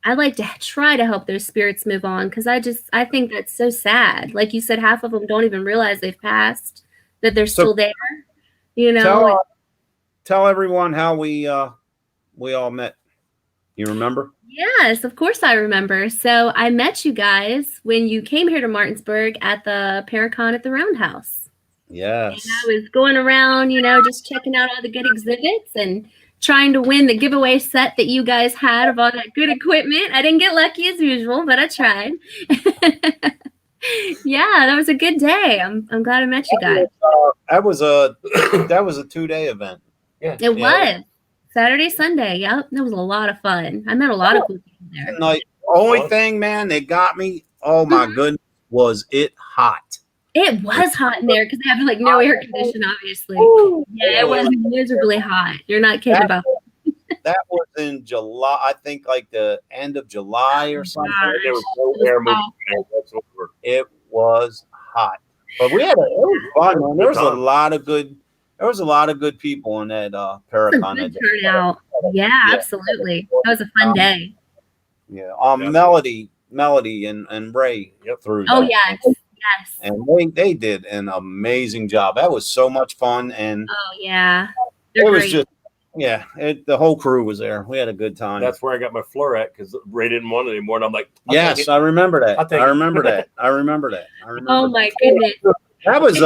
I like to try to help those spirits move on because I think that's so sad. Like you said, half of them don't even realize they've passed, that they're still there. Tell everyone how we all met. You remember? Yes, of course I remember. So I met you guys when you came here to Martinsburg at the Paracon at the Roundhouse. Yes. And I was going around, just checking out all the good exhibits and trying to win the giveaway set that you guys had of all that good equipment. I didn't get lucky as usual, but I tried. Yeah, that was a good day. I'm glad I met you guys. That was a 2-day event. Yeah, It was Saturday, Sunday. Yep, that was a lot of fun. I met a lot of cool people there. Like, only thing, man, they got me. Oh my goodness, was it hot? It was hot in there because they have like no air conditioning, obviously. Yeah, it was miserably hot. You're not kidding about that. That was in July, I think, like the end of July or something. There was no air movement whatsoever. It was hot, but it was fun, man. There was a lot of good people on that Paracon. Good turnout. Yeah, absolutely. That was a fun day. Yeah, Melody and Ray through. Oh yes. Yes. And they did an amazing job. That was so much fun. And oh yeah, it was just the whole crew was there. We had a good time. That's where I got my Floret because Ray didn't want it anymore. And I'm like, yes, I remember that. I remember that. Oh my goodness. That was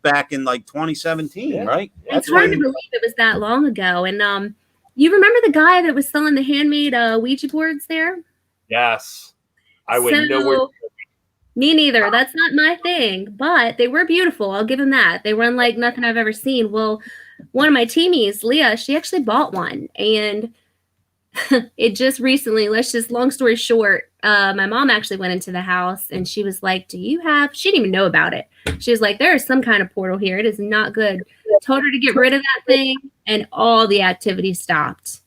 back in like 2017, right? It's hard to believe it was that long ago. And you remember the guy that was selling the handmade Ouija boards there? Yes. I would know where. Me neither. That's not my thing, but they were beautiful. I'll give them that. They were unlike nothing I've ever seen. Well, one of my teamies, Leah, she actually bought one, and it just recently, long story short, my mom actually went into the house and she was like, she didn't even know about it. She was like, there is some kind of portal here. It is not good. Told her to get rid of that thing, and all the activity stopped.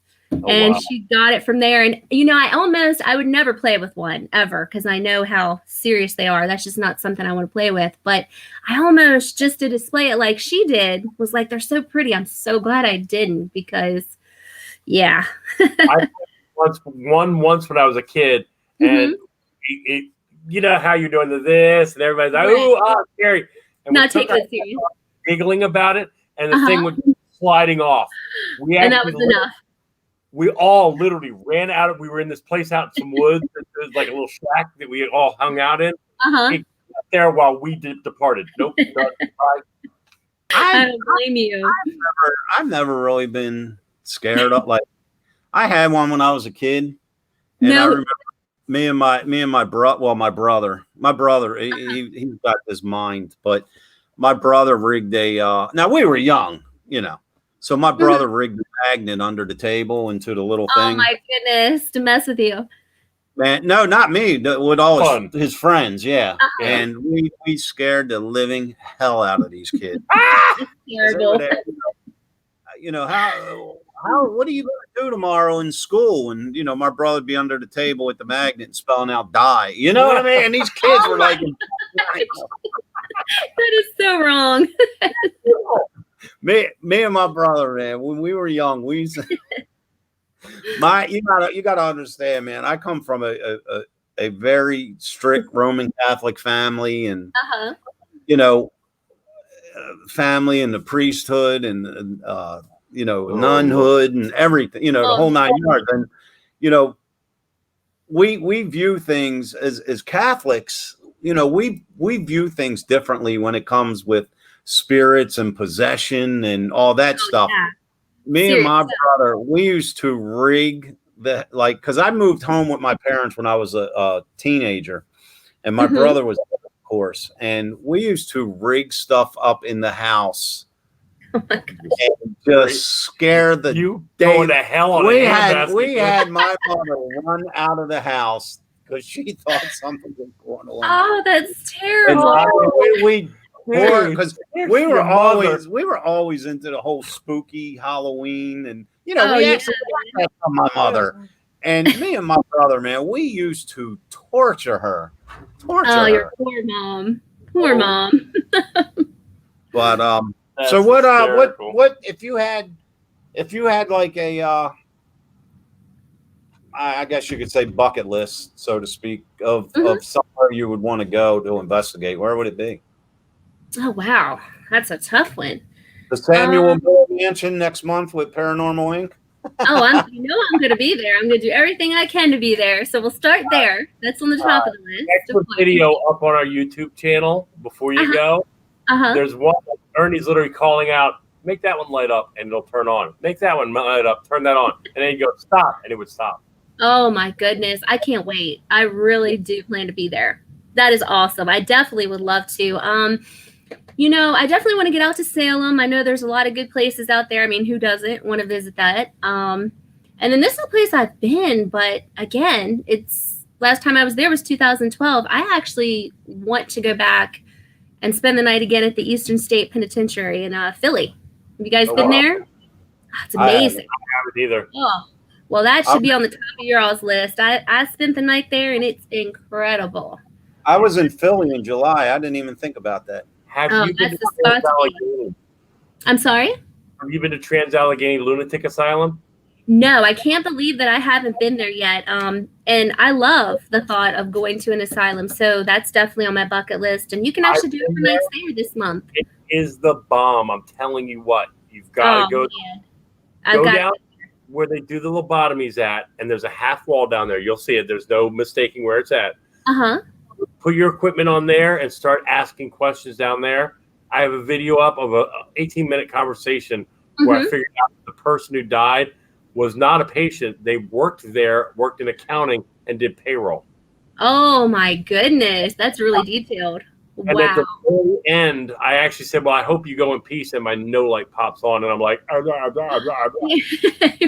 And she got it from there. And, I would never play with one ever because I know how serious they are. That's just not something I want to play with. But I almost, just to display it like she did, was like, they're so pretty. I'm so glad I didn't because, yeah. I once when I was a kid, and you know how you're doing this, and everybody's like, oh, scary. And not taking it serious. Giggling about it, and the thing would be sliding off. And that was enough. We all literally ran out we were in this place out in some woods. There was like a little shack that we all hung out in. It got there while we departed. Nope. I don't blame you. I've never really been scared of, like, I had one when I was a kid. And I remember me and my brother, he's got this mind, but my brother rigged now we were young, so my brother rigged a magnet under the table into the little thing. Oh my goodness, to mess with you. Man, no, not me. With all his friends, and we scared the living hell out of these kids. Terrible. What are you going to do tomorrow in school? And my brother would be under the table with the magnet and spelling out "die." You know what I mean? And these kids were like, that is so wrong. Me and my brother, man, when we were young, we used to, you gotta understand, man. I come from a very strict Roman Catholic family, and family and the priesthood and nunhood and everything, the whole 9 yards. And we view things as Catholics. We view things differently when it comes with spirits and possession and all that stuff. Yeah. Me and my brother, we used to rig because I moved home with my parents when I was a teenager, and my brother was, of course, and we used to rig stuff up in the house. Oh my gosh. And just scare the going to hell on we had my mother run out of the house because she thought something was going on. Oh, that's terrible. Because we were always into the whole spooky Halloween, and we had some from my mother, and me and my brother, man, we used to torture her. Your poor mom. Poor mom. But so what if you had like a I guess you could say bucket list, so to speak, of somewhere you would want to go to investigate? Where would it be? Oh, wow. That's a tough one. The Samuel Miller Mansion next month with Paranormal Inc. I'm going to be there. I'm going to do everything I can to be there. So we'll start there. That's on the top of the list. Next video up on our YouTube channel before you go. There's one. Ernie's literally calling out make that one light up, and it'll turn on. Make that one light up, turn that on, and then you go stop, and it would stop. Oh my goodness, I can't wait. I really do plan to be there. That is awesome. I definitely would love to. I definitely want to get out to Salem. I know there's a lot of good places out there. I mean, who doesn't want to visit that? And then this is a place I've been, but again, last time I was there was 2012. I actually want to go back and spend the night again at the Eastern State Penitentiary in Philly. Have you guys been there? Oh, it's amazing. I haven't either. Oh, well, that should be on the top of your all's list. I spent the night there, and it's incredible. I was in Philly in July. I didn't even think about that. Have you been to Trans-Allegheny? I'm sorry? Have you been to Trans-Allegheny Lunatic Asylum? No, I can't believe that I haven't been there yet. And I love the thought of going to an asylum. So that's definitely on my bucket list. And you can actually do overnights there this month. It is the bomb. I'm telling you what. You've got to go down where they do the lobotomies at. And there's a half wall down there. You'll see it. There's no mistaking where it's at. Uh-huh. Put your equipment on there and start asking questions down there. I have a video up of a 18-minute conversation where I figured out the person who died was not a patient. They worked in accounting, and did payroll. Oh my goodness. That's really detailed. And at the very end, I actually said, well, I hope you go in peace. And my no light pops on. And I'm like, You're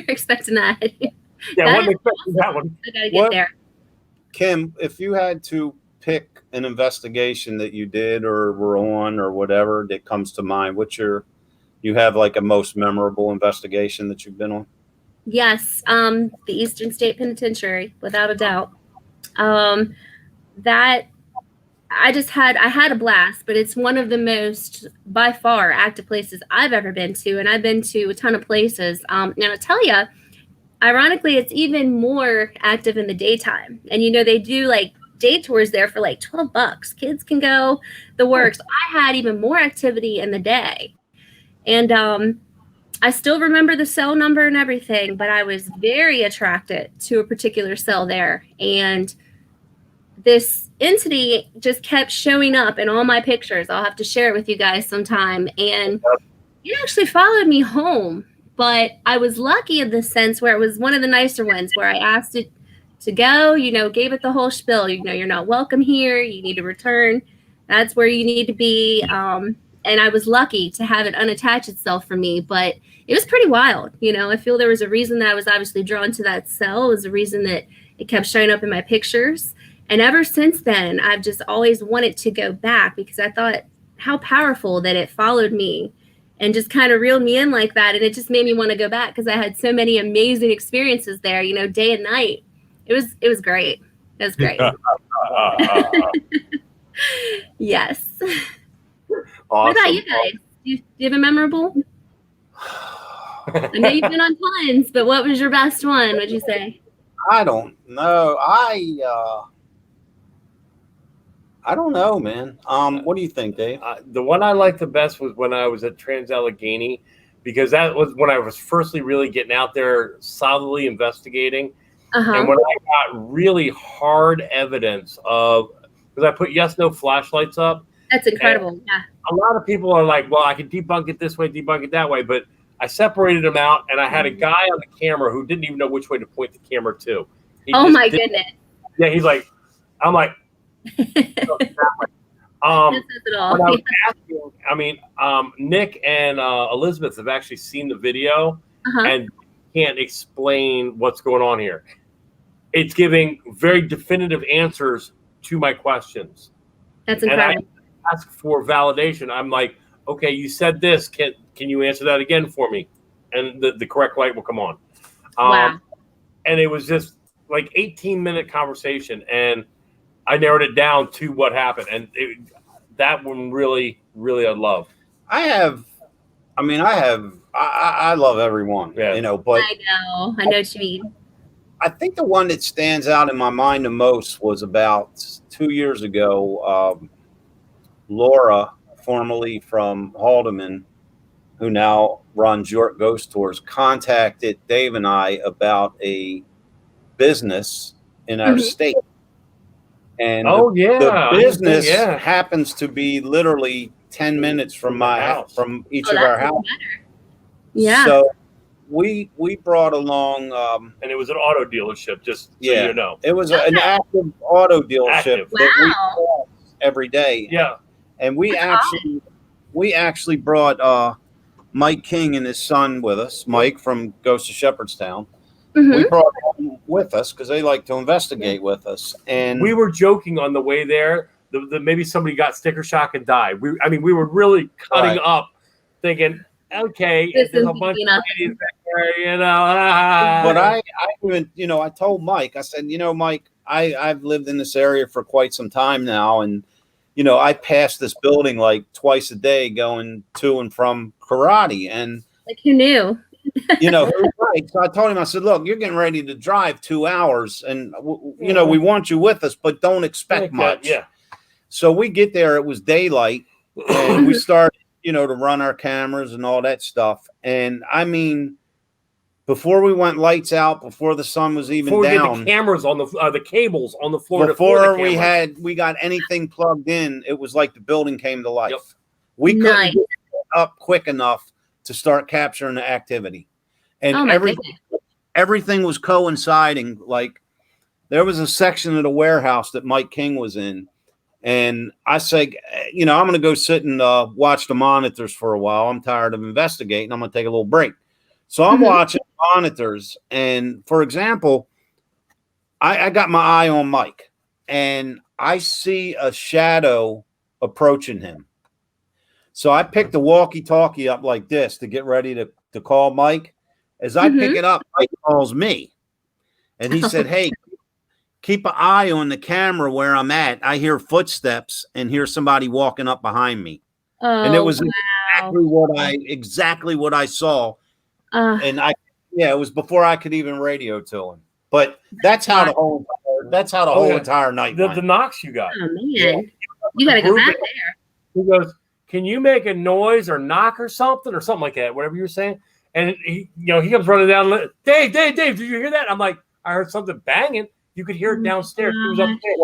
expecting that. Yeah, I wasn't expecting that one. I got to get there. Kim, if you had to pick an investigation that you did or were on or whatever that comes to mind, you have like a most memorable investigation that you've been on? Yes, the Eastern State Penitentiary, without a doubt. That I had a blast, but it's one of the most, by far, active places I've ever been to, and I've been to a ton of places. And I'll tell you, ironically, it's even more active in the daytime. And they do like day tours there for like $12. Kids can go, the works. I had even more activity in the day, and I still remember the cell number and everything, but I was very attracted to a particular cell there. And this entity just kept showing up in all my pictures. I'll have to share it with you guys sometime. And it actually followed me home. But I was lucky in the sense where it was one of the nicer ones where I asked it to go, gave it the whole spiel. You're not welcome here. You need to return. That's where you need to be. And I was lucky to have it unattach itself from me, but it was pretty wild. I feel there was a reason that I was obviously drawn to that cell. It was a reason that it kept showing up in my pictures. And ever since then, I've just always wanted to go back because I thought how powerful that it followed me and just kind of reeled me in like that. And it just made me want to go back because I had so many amazing experiences there, day and night. It was great. It was great. Yes. Awesome. What about you guys? Do you have a memorable? I know you've been on tons, but what was your best one, would you say? I don't know. I don't know, man. What do you think, Dave? The one I liked the best was when I was at Trans-Allegheny, because that was when I was firstly really getting out there solidly investigating. And when I got really hard evidence of, because I put yes/no flashlights up. That's incredible. Yeah. A lot of people are like, well, I can debunk it this way, debunk it that way. But I separated them out, and I had a guy on the camera who didn't even know which way to point the camera to. Oh, my goodness. Yeah, he's like, I'm like, Nick and Elizabeth have actually seen the video and can't explain what's going on here. It's giving very definitive answers to my questions. That's incredible. And I ask for validation. I'm like, okay, you said this. Can you answer that again for me? And the correct light will come on. Wow. And it was just like 18-minute conversation, and I narrowed it down to what happened. And that one really, really I love. I love everyone, yeah. But I know what you mean. I think the one that stands out in my mind the most was about 2 years ago. Laura, formerly from Haldeman, who now runs York Ghost Tours, contacted Dave and I about a business in our state. And the business happens to be literally 10 minutes from my house, from each of our houses. Yeah. So we brought along, and it was an auto dealership. Just so yeah, you know, it was an active auto dealership Active. that we Wow. saw every day. yeah. And we actually brought Mike King and his son with us. Mike from Ghost of Shepherdstown. Mhm. We brought them with us because they like to investigate with us. And We were joking on the way there. Maybe somebody got sticker shock and died. We were really cutting up, thinking, okay, This there's is a bunch easy of enough. ladies back there, you know. but I even, I told Mike, I said, Mike, I've lived in this area for quite some time now, and I pass this building like twice a day going to and from karate, and Like, who knew? right. So I told him, I said, look, you're getting ready to drive 2 hours, and we want you with us, but don't expect much. Yeah. So we get there, it was daylight, and we started, to run our cameras and all that stuff. And I mean, before we went lights out, before the sun was even Before we down, get the cameras on the cables on the floor. before we got anything plugged in, it was like the building came to life. Yep. We couldn't Nice. get up quick enough to start capturing the activity, and Oh my goodness. everything was coinciding. Like, there was a section of the warehouse that Mike King was in, and I say, I'm going to go sit and watch the monitors for a while. I'm tired of investigating. I'm going to take a little break. So I'm watching monitors, and for example, I got my eye on Mike, and I see a shadow approaching him. So I picked the walkie-talkie up like this to get ready to call Mike. As I pick it up, Mike calls me, and he said, "Hey, keep an eye on the camera where I'm at. I hear footsteps and hear somebody walking up behind me." Oh, And it was wow. exactly what I saw. Uh, And it was before I could even radio to him. But that's how the whole entire night the went. knocks you got. oh man, you gotta go back there. He goes, "Can you make a noise or knock or something like that? Whatever you were saying." And he comes running down. Dave, did you hear that? I'm like, I heard something banging. You could hear it downstairs. He was upstairs.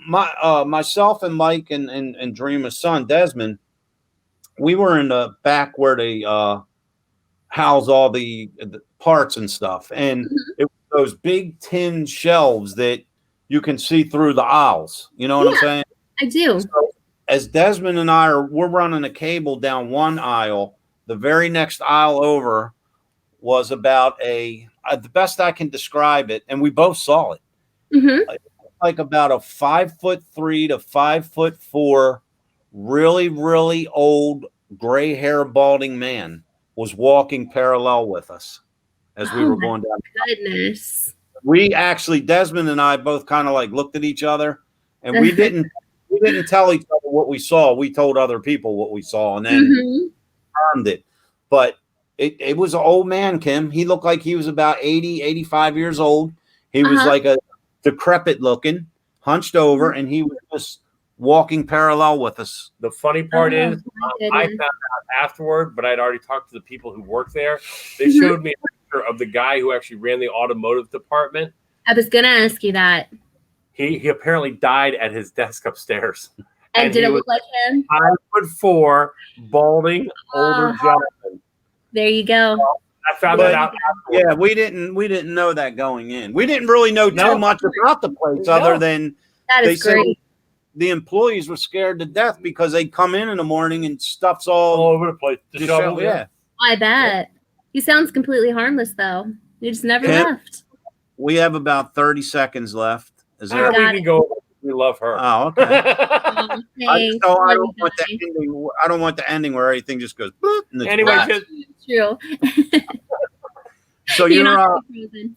Well, myself and Mike and Dreamer's son Desmond, we were in the back where they house all the parts and stuff, and it was those big tin shelves that you can see through the aisles. You know what I'm saying? I do. So, as Desmond and we're running a cable down one aisle. The very next aisle over was about the best I can describe it, and we both saw it. Like about a 5'3" to 5'4", really, really old gray hair balding man was walking parallel with us as we were going down. Goodness. We actually, Desmond and I both kind of like looked at each other, and we didn't tell each other what we saw. We told other people what we saw, and then confirmed it. But it was an old man, Kim. He looked like he was about 80, 85 years old. He was like a decrepit looking, hunched over, and he was just walking parallel with us. The funny part is, I goodness. found out afterward, but I'd already talked to the people who work there. They showed me a picture of the guy who actually ran the automotive department. I was gonna ask you that. He apparently died at his desk upstairs. And did it look like him? 5'4", balding, older gentleman. There you go. I found that out. Yeah, we didn't know that going in. We didn't really know too much about the place other than That is said great. the employees were scared to death because they come in the morning and stuff's all over the place. The shovel, yeah. I bet. He sounds completely harmless, though. He just never left. We have about 30 seconds left. Is there? We can go. We love her. Oh, okay. I don't want the Thanks. ending. I don't want the ending where everything just goes. Boop, and it's Anyway, black. True. So You're you're not frozen.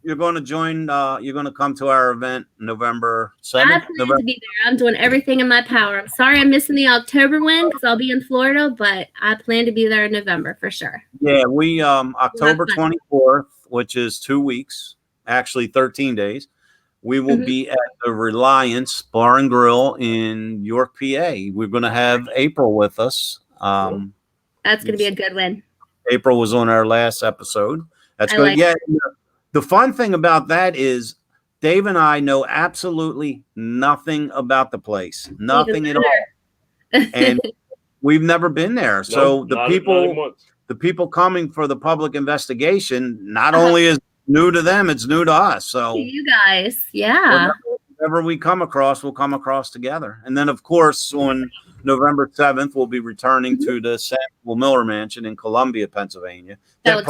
you're going to join. You're going to come to our event November I 7th. plan to be there. I'm doing everything in my power. I'm sorry I'm missing the October one because I'll be in Florida, but I plan to be there in November for sure. Yeah, we October 24th, which is 2 weeks, actually 13 days. We will be at the Reliance Bar and Grill in York, PA. We're going to have April with us. That's going to be a good one. April was on our last episode. That's good. Like The fun thing about that is Dave and I know absolutely nothing about the place. Nothing at all. And we've never been there. So Nope, not even once. the people coming for the public investigation, not only is new to them, it's new to us. So you guys, yeah. whatever we come across, we'll come across together. And then, of course, on November 7th, we'll be returning to the Samuel Miller Mansion in Columbia, Pennsylvania. That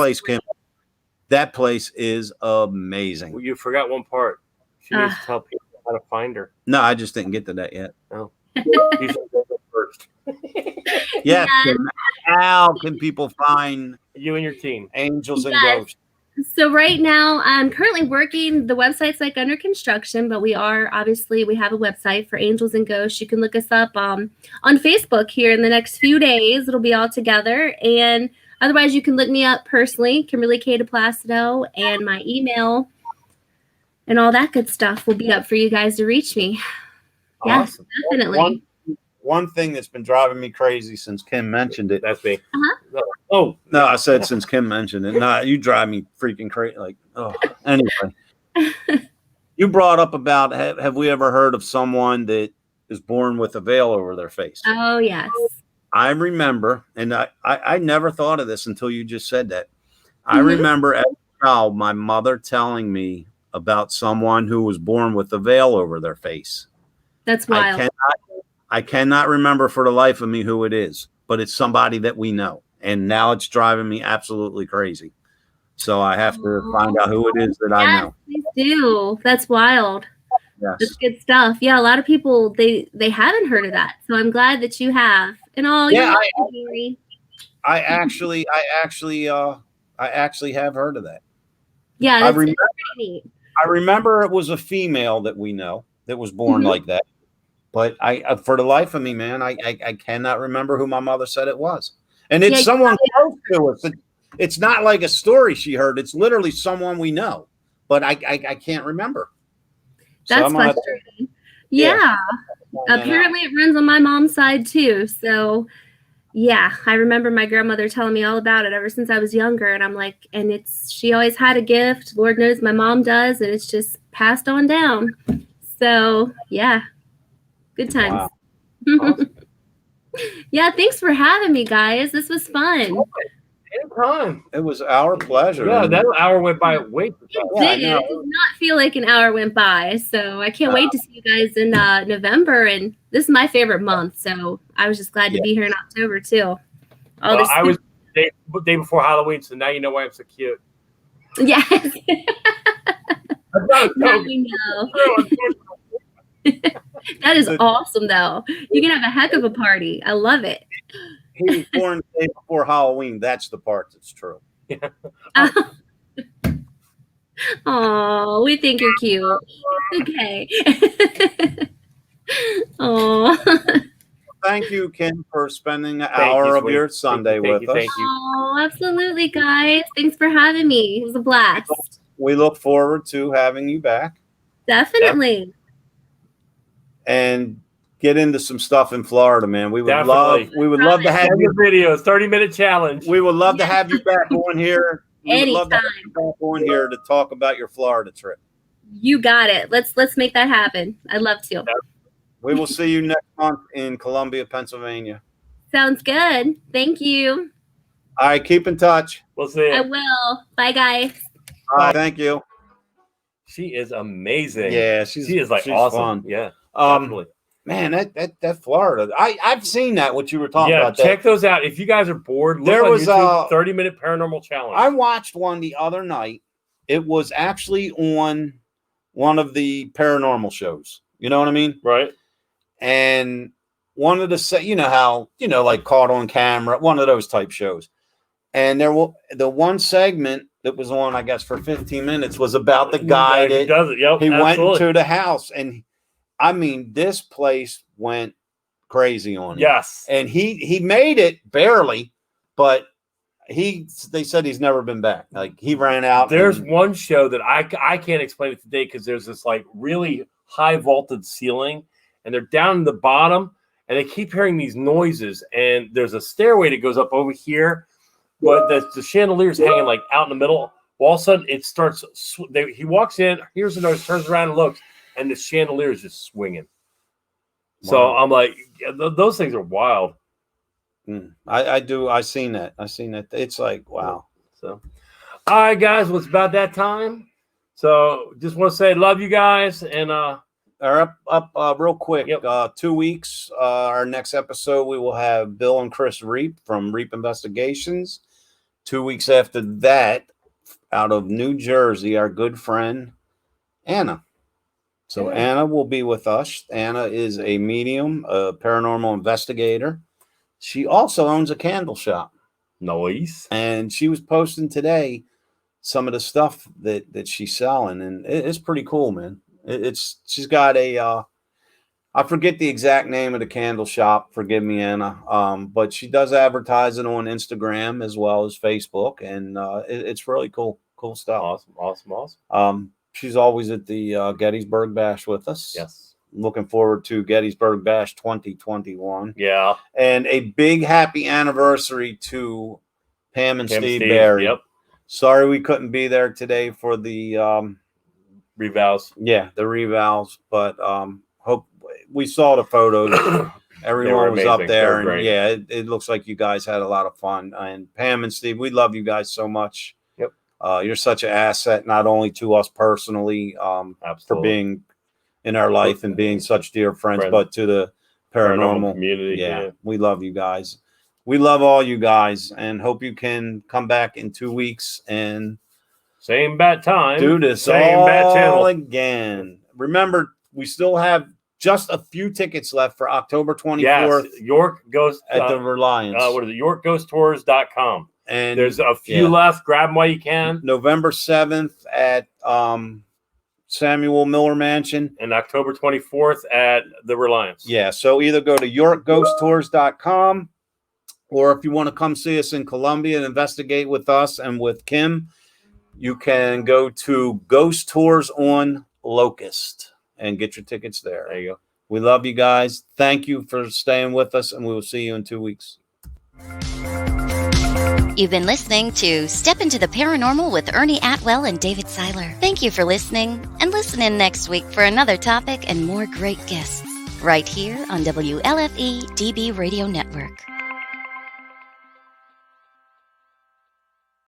place is amazing. Well, you forgot one part. She needs to tell people how to find her. No, I just didn't get to that yet. Oh. You should go first. Yes. How can people find you and your team? Angels and Yes. Ghosts. So right now I'm currently working. The website's like under construction, but we have a website for Angels and Ghosts. You can look us up on Facebook here in the next few days. It'll be all together. And otherwise you can look me up personally, Kimberly DiPlacido, and my email and all that good stuff will be up for you guys to reach me. Awesome. Yes, definitely. One thing that's been driving me crazy since Kim mentioned it. That's me. Uh-huh. Oh no, I said since Kim mentioned it. Nah, you drive me freaking crazy. Like, oh, anyway. You brought up about have we ever heard of someone that is born with a veil over their face? Oh yes. I remember, and I never thought of this until you just said that. I remember as a child, my mother telling me about someone who was born with a veil over their face. That's wild. I cannot remember for the life of me who it is, but it's somebody that we know. And now it's driving me absolutely crazy. So I have to find out who it is that I know. Please do. That's wild. Yes. That's good stuff. Yeah, a lot of people they haven't heard of that. So I'm glad that you have. And I actually have heard of that. Yeah, I that's pretty neat. I remember it was a female that we know that was born like that. But I for the life of me, man, I cannot remember who my mother said it was. And it's someone close to us. It's not like a story she heard. It's literally someone we know. But I can't remember. That's frustrating. Yeah. Apparently it runs on my mom's side too. So yeah, I remember my grandmother telling me all about it ever since I was younger. And I'm like, and she always had a gift. Lord knows my mom does. And it's just passed on down. So yeah. Good times. Wow. Awesome. Yeah, thanks for having me, guys. This was fun. Anytime. It was our pleasure. Yeah, that hour went by way too fast. It did not feel like an hour went by. So I can't wait to see you guys in November. And this is my favorite month. So I was just glad to be here in October too. I was day before Halloween, so now you know why I'm so cute. Yes. Now we know. That is awesome, though. You can have a heck of a party. I love it. He was born the day before Halloween. That's the part that's true. Oh, we think you're cute. Okay. Oh. Thank you, Kim, for spending an hour of your Sunday with us. Thank you. Oh, absolutely, guys. Thanks for having me. It was a blast. We look forward to having you back. Definitely. And get into some stuff in Florida, man. We would love to have your videos, 30-minute challenge. We would love to have you back on here. Anytime. Would love to have you back on here to talk about your Florida trip. You got it. Let's make that happen. I'd love to. We will see you next month in Columbia, Pennsylvania. Sounds good. Thank you. All right, keep in touch. We'll see you. I will. Bye, guys. All right, thank you. She is amazing. Yeah, she's awesome. Fun. Yeah. Man, that Florida. I've seen that what you were talking about. Check those out. If you guys are bored, look on YouTube, 30-minute paranormal challenge. I watched one the other night. It was actually on one of the paranormal shows. You know what I mean? Right. And wanted to say, you know how, like caught on camera, one of those type shows. And the one segment that was on, I guess, for 15 minutes was about the guy that does it. Yep, he went into the house. And I mean, this place went crazy on him. Yes. And he made it barely, but they said he's never been back. Like he ran out. There's one show that I can't explain it today because there's this like really high vaulted ceiling and they're down in the bottom and they keep hearing these noises and there's a stairway that goes up over here, but the chandelier's hanging like out in the middle. All of a sudden it starts. He walks in, hears the noise, turns around and looks, and the chandelier is just swinging. Wow. So I'm like, those things are wild. I do. I seen that. It's like, wow. So, all right, guys, well, it's about that time. So, just want to say, love you guys, and up real quick. Yep. 2 weeks. Our next episode, we will have Bill and Chris Reap from Reap Investigations. 2 weeks after that, out of New Jersey, our good friend Anna. So Anna will be with us. Anna is a medium, a paranormal investigator. She also owns a candle shop. Nice. And she was posting today some of the stuff that she's selling, and it's pretty cool, man. She's got a I forget the exact name of the candle shop. Forgive me, Anna. But she does advertising on Instagram as well as Facebook, and it's really cool stuff. Awesome. She's always at the Gettysburg Bash with us. Yes. Looking forward to Gettysburg Bash 2021. Yeah. And a big happy anniversary to Pam and Steve Barry. Yep. Sorry we couldn't be there today for the revals. Yeah, the revals, but hope we saw the photos. Everyone was up there, and yeah, it looks like you guys had a lot of fun. And Pam and Steve, we love you guys so much. Yep. You're such an asset, not only to us personally, for being in our life and being such dear friends, but to the paranormal community. Yeah, we love you guys. We love all you guys, and hope you can come back in 2 weeks and same bat time. Do this same all bat channel again. Remember, we still have just a few tickets left for October 24th. Yes, York Ghost at the Reliance. What is it? YorkGhostTours.com. And there's a few left. Grab them while you can. November 7th at Samuel Miller Mansion. And October 24th at the Reliance. Yeah, so either go to YorkGhostTours.com, or if you want to come see us in Columbia and investigate with us and with Kim, you can go to Ghost Tours on Locust and get your tickets there. There you go. We love you guys. Thank you for staying with us, and we will see you in 2 weeks. You've been listening to Step into the Paranormal with Ernie Atwell and David Seiler. Thank you for listening, and listen in next week for another topic and more great guests right here on WLFE DB Radio Network.